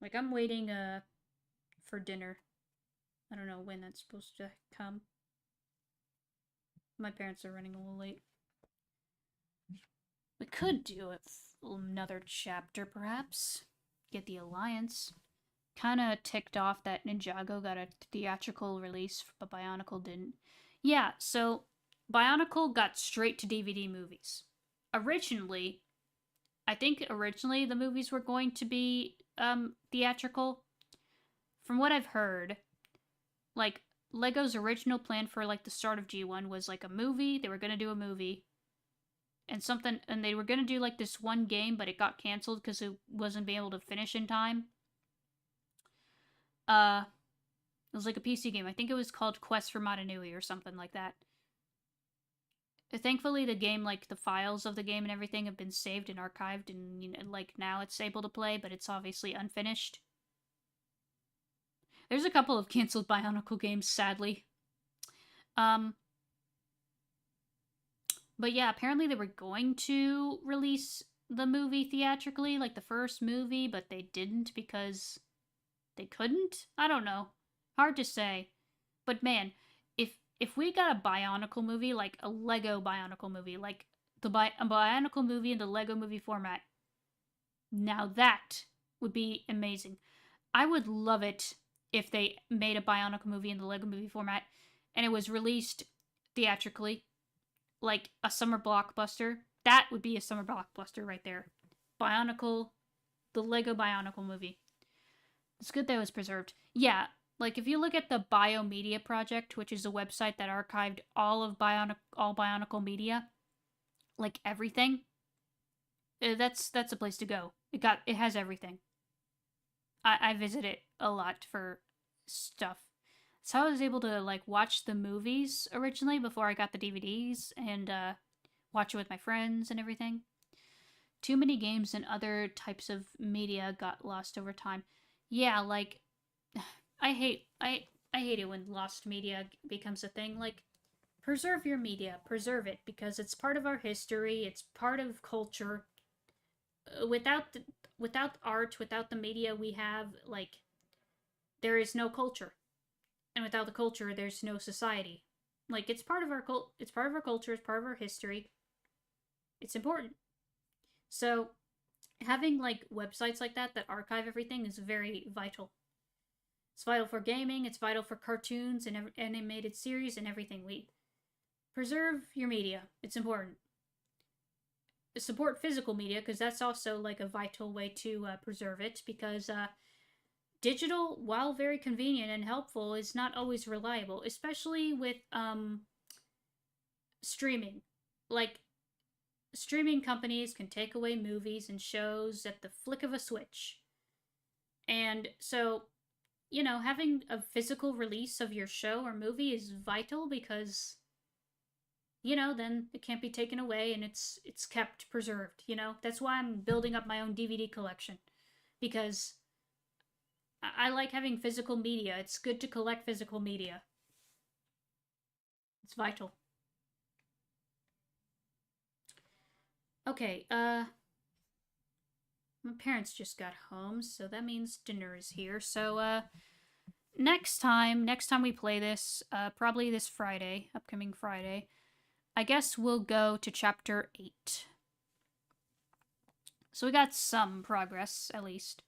Like, I'm waiting for dinner. I don't know when that's supposed to come. My parents are running a little late. We could do another chapter, perhaps. Get the Alliance. Kinda ticked off that Ninjago got a theatrical release, but Bionicle didn't. Yeah, so Bionicle got straight to DVD movies. Originally, I think originally the movies were going to be theatrical. From what I've heard, like Lego's original plan for like the start of G1 was like a movie. They were gonna do a movie and something, and they were gonna do like this one game, but it got canceled because it wasn't being able to finish in time. It was like a PC game. I think it was called Quest for Mata-Nui or something like that. Thankfully, the game, like the files of the game and everything, have been saved and archived, and you know, like now it's able to play, but it's obviously unfinished. There's a couple of canceled Bionicle games, sadly. But yeah, apparently they were going to release the movie theatrically, like the first movie, but they didn't because they couldn't? I don't know. Hard to say. But man, if we got a Bionicle movie, like a Lego Bionicle movie, like a Bionicle movie in the Lego movie format, now that would be amazing. I would love it if they made a Bionicle movie in the Lego movie format and it was released theatrically, like a summer blockbuster. That would be a summer blockbuster right there. Bionicle, the Lego Bionicle movie. It's good that it was preserved. Yeah, like if you look at the Biomedia Project, which is a website that archived all Bionicle media, like everything, that's a place to go. It has everything. I visit it a lot for stuff. So I was able to like watch the movies originally before I got the DVDs and watch it with my friends and everything. Too many games and other types of media got lost over time. Yeah, like I hate it when lost media becomes a thing. Like preserve your media, preserve it because it's part of our history, it's part of culture. Without art, without the media we have, like there is no culture. And without the culture, there's no society. Like it's part of our it's part of our culture, it's part of our history. It's important. So having like websites like that archive everything is very vital. It's vital for gaming, it's vital for cartoons and animated series and everything. We preserve your media. It's important. Support physical media because that's also like a vital way to preserve it because digital, while very convenient and helpful, is not always reliable, especially with streaming. Like streaming companies can take away movies and shows at the flick of a switch. And so, you know, having a physical release of your show or movie is vital because you know, then it can't be taken away and it's kept preserved, you know? That's why I'm building up my own DVD collection because I like having physical media. It's good to collect physical media. It's vital. Okay, my parents just got home, so that means dinner is here. So, next time we play this, probably this Friday, upcoming Friday, I guess we'll go to chapter 8. So we got some progress, at least.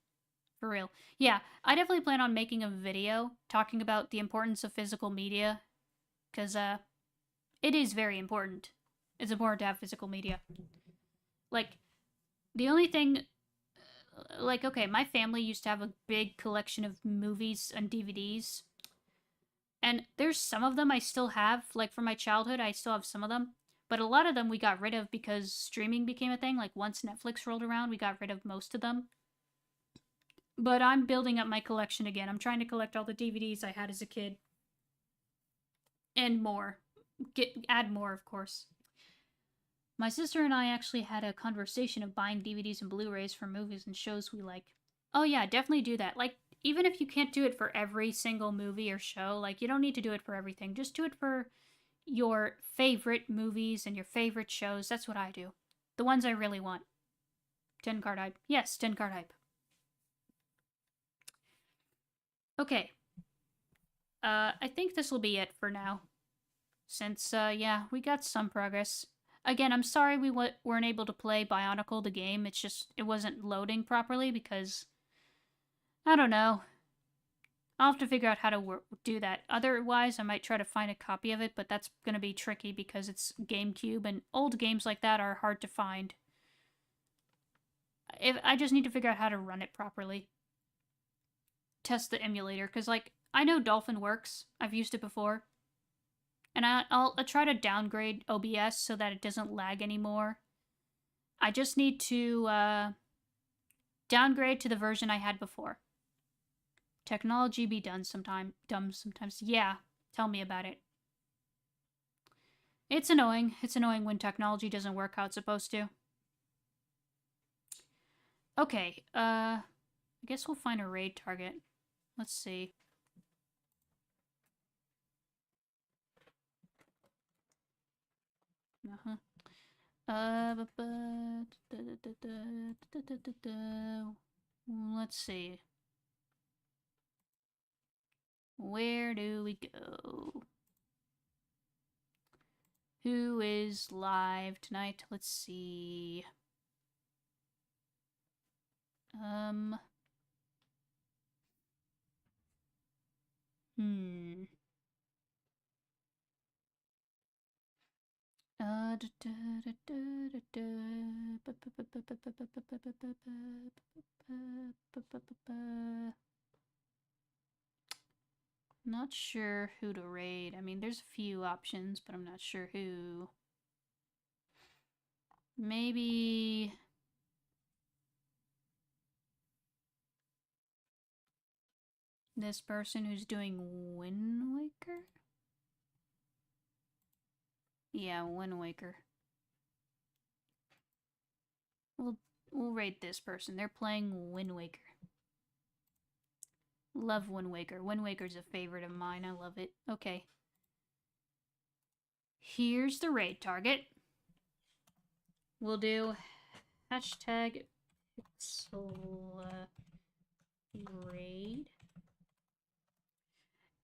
For real. Yeah, I definitely plan on making a video talking about the importance of physical media. Because, it is very important. It's important to have physical media. Like, the only thing... Like, okay, my family used to have a big collection of movies and DVDs. And there's some of them I still have. Like, from my childhood, I still have some of them. But a lot of them we got rid of because streaming became a thing. Like, once Netflix rolled around, we got rid of most of them. But I'm building up my collection again. I'm trying to collect all the DVDs I had as a kid. And more. Add more, of course. My sister and I actually had a conversation of buying DVDs and Blu-rays for movies and shows we like. Oh yeah, definitely do that. Like, even if you can't do it for every single movie or show, like, you don't need to do it for everything. Just do it for your favorite movies and your favorite shows. That's what I do. The ones I really want. 10 card hype. Yes, 10 card hype. Okay. I think this will be it for now. Since, yeah, we got some progress. Again, I'm sorry we weren't able to play Bionicle, the game. It's just, it wasn't loading properly because, I don't know. I'll have to figure out how to do that. Otherwise, I might try to find a copy of it, but that's going to be tricky because it's GameCube, and old games like that are hard to find. I just need to figure out how to run it properly. Test the emulator, because, like, I know Dolphin works. I've used it before. And I'll try to downgrade OBS so that it doesn't lag anymore. I just need to downgrade to the version I had before. Technology be dumb sometimes. Yeah, tell me about it. It's annoying. It's annoying when technology doesn't work how it's supposed to. Okay, I guess we'll find a raid target. Let's see. Uh-huh. Let's see. Where do we go? Who is live tonight? Let's see. Not sure who to raid. I mean, there's a few options, but I'm not sure who. Maybe... this person who's doing Wind Waker? Yeah, Wind Waker. We'll raid this person. They're playing Wind Waker. Love Wind Waker. Wind Waker's a favorite of mine. I love it. Okay. Here's the raid target. We'll do hashtag pixel raid.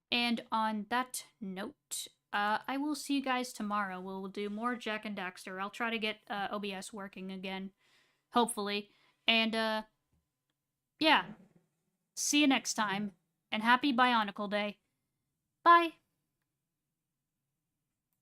And on that note, I will see you guys tomorrow. We'll do more Jak and Daxter. I'll try to get OBS working again, hopefully. And yeah, see you next time. And happy Bionicle Day. Bye.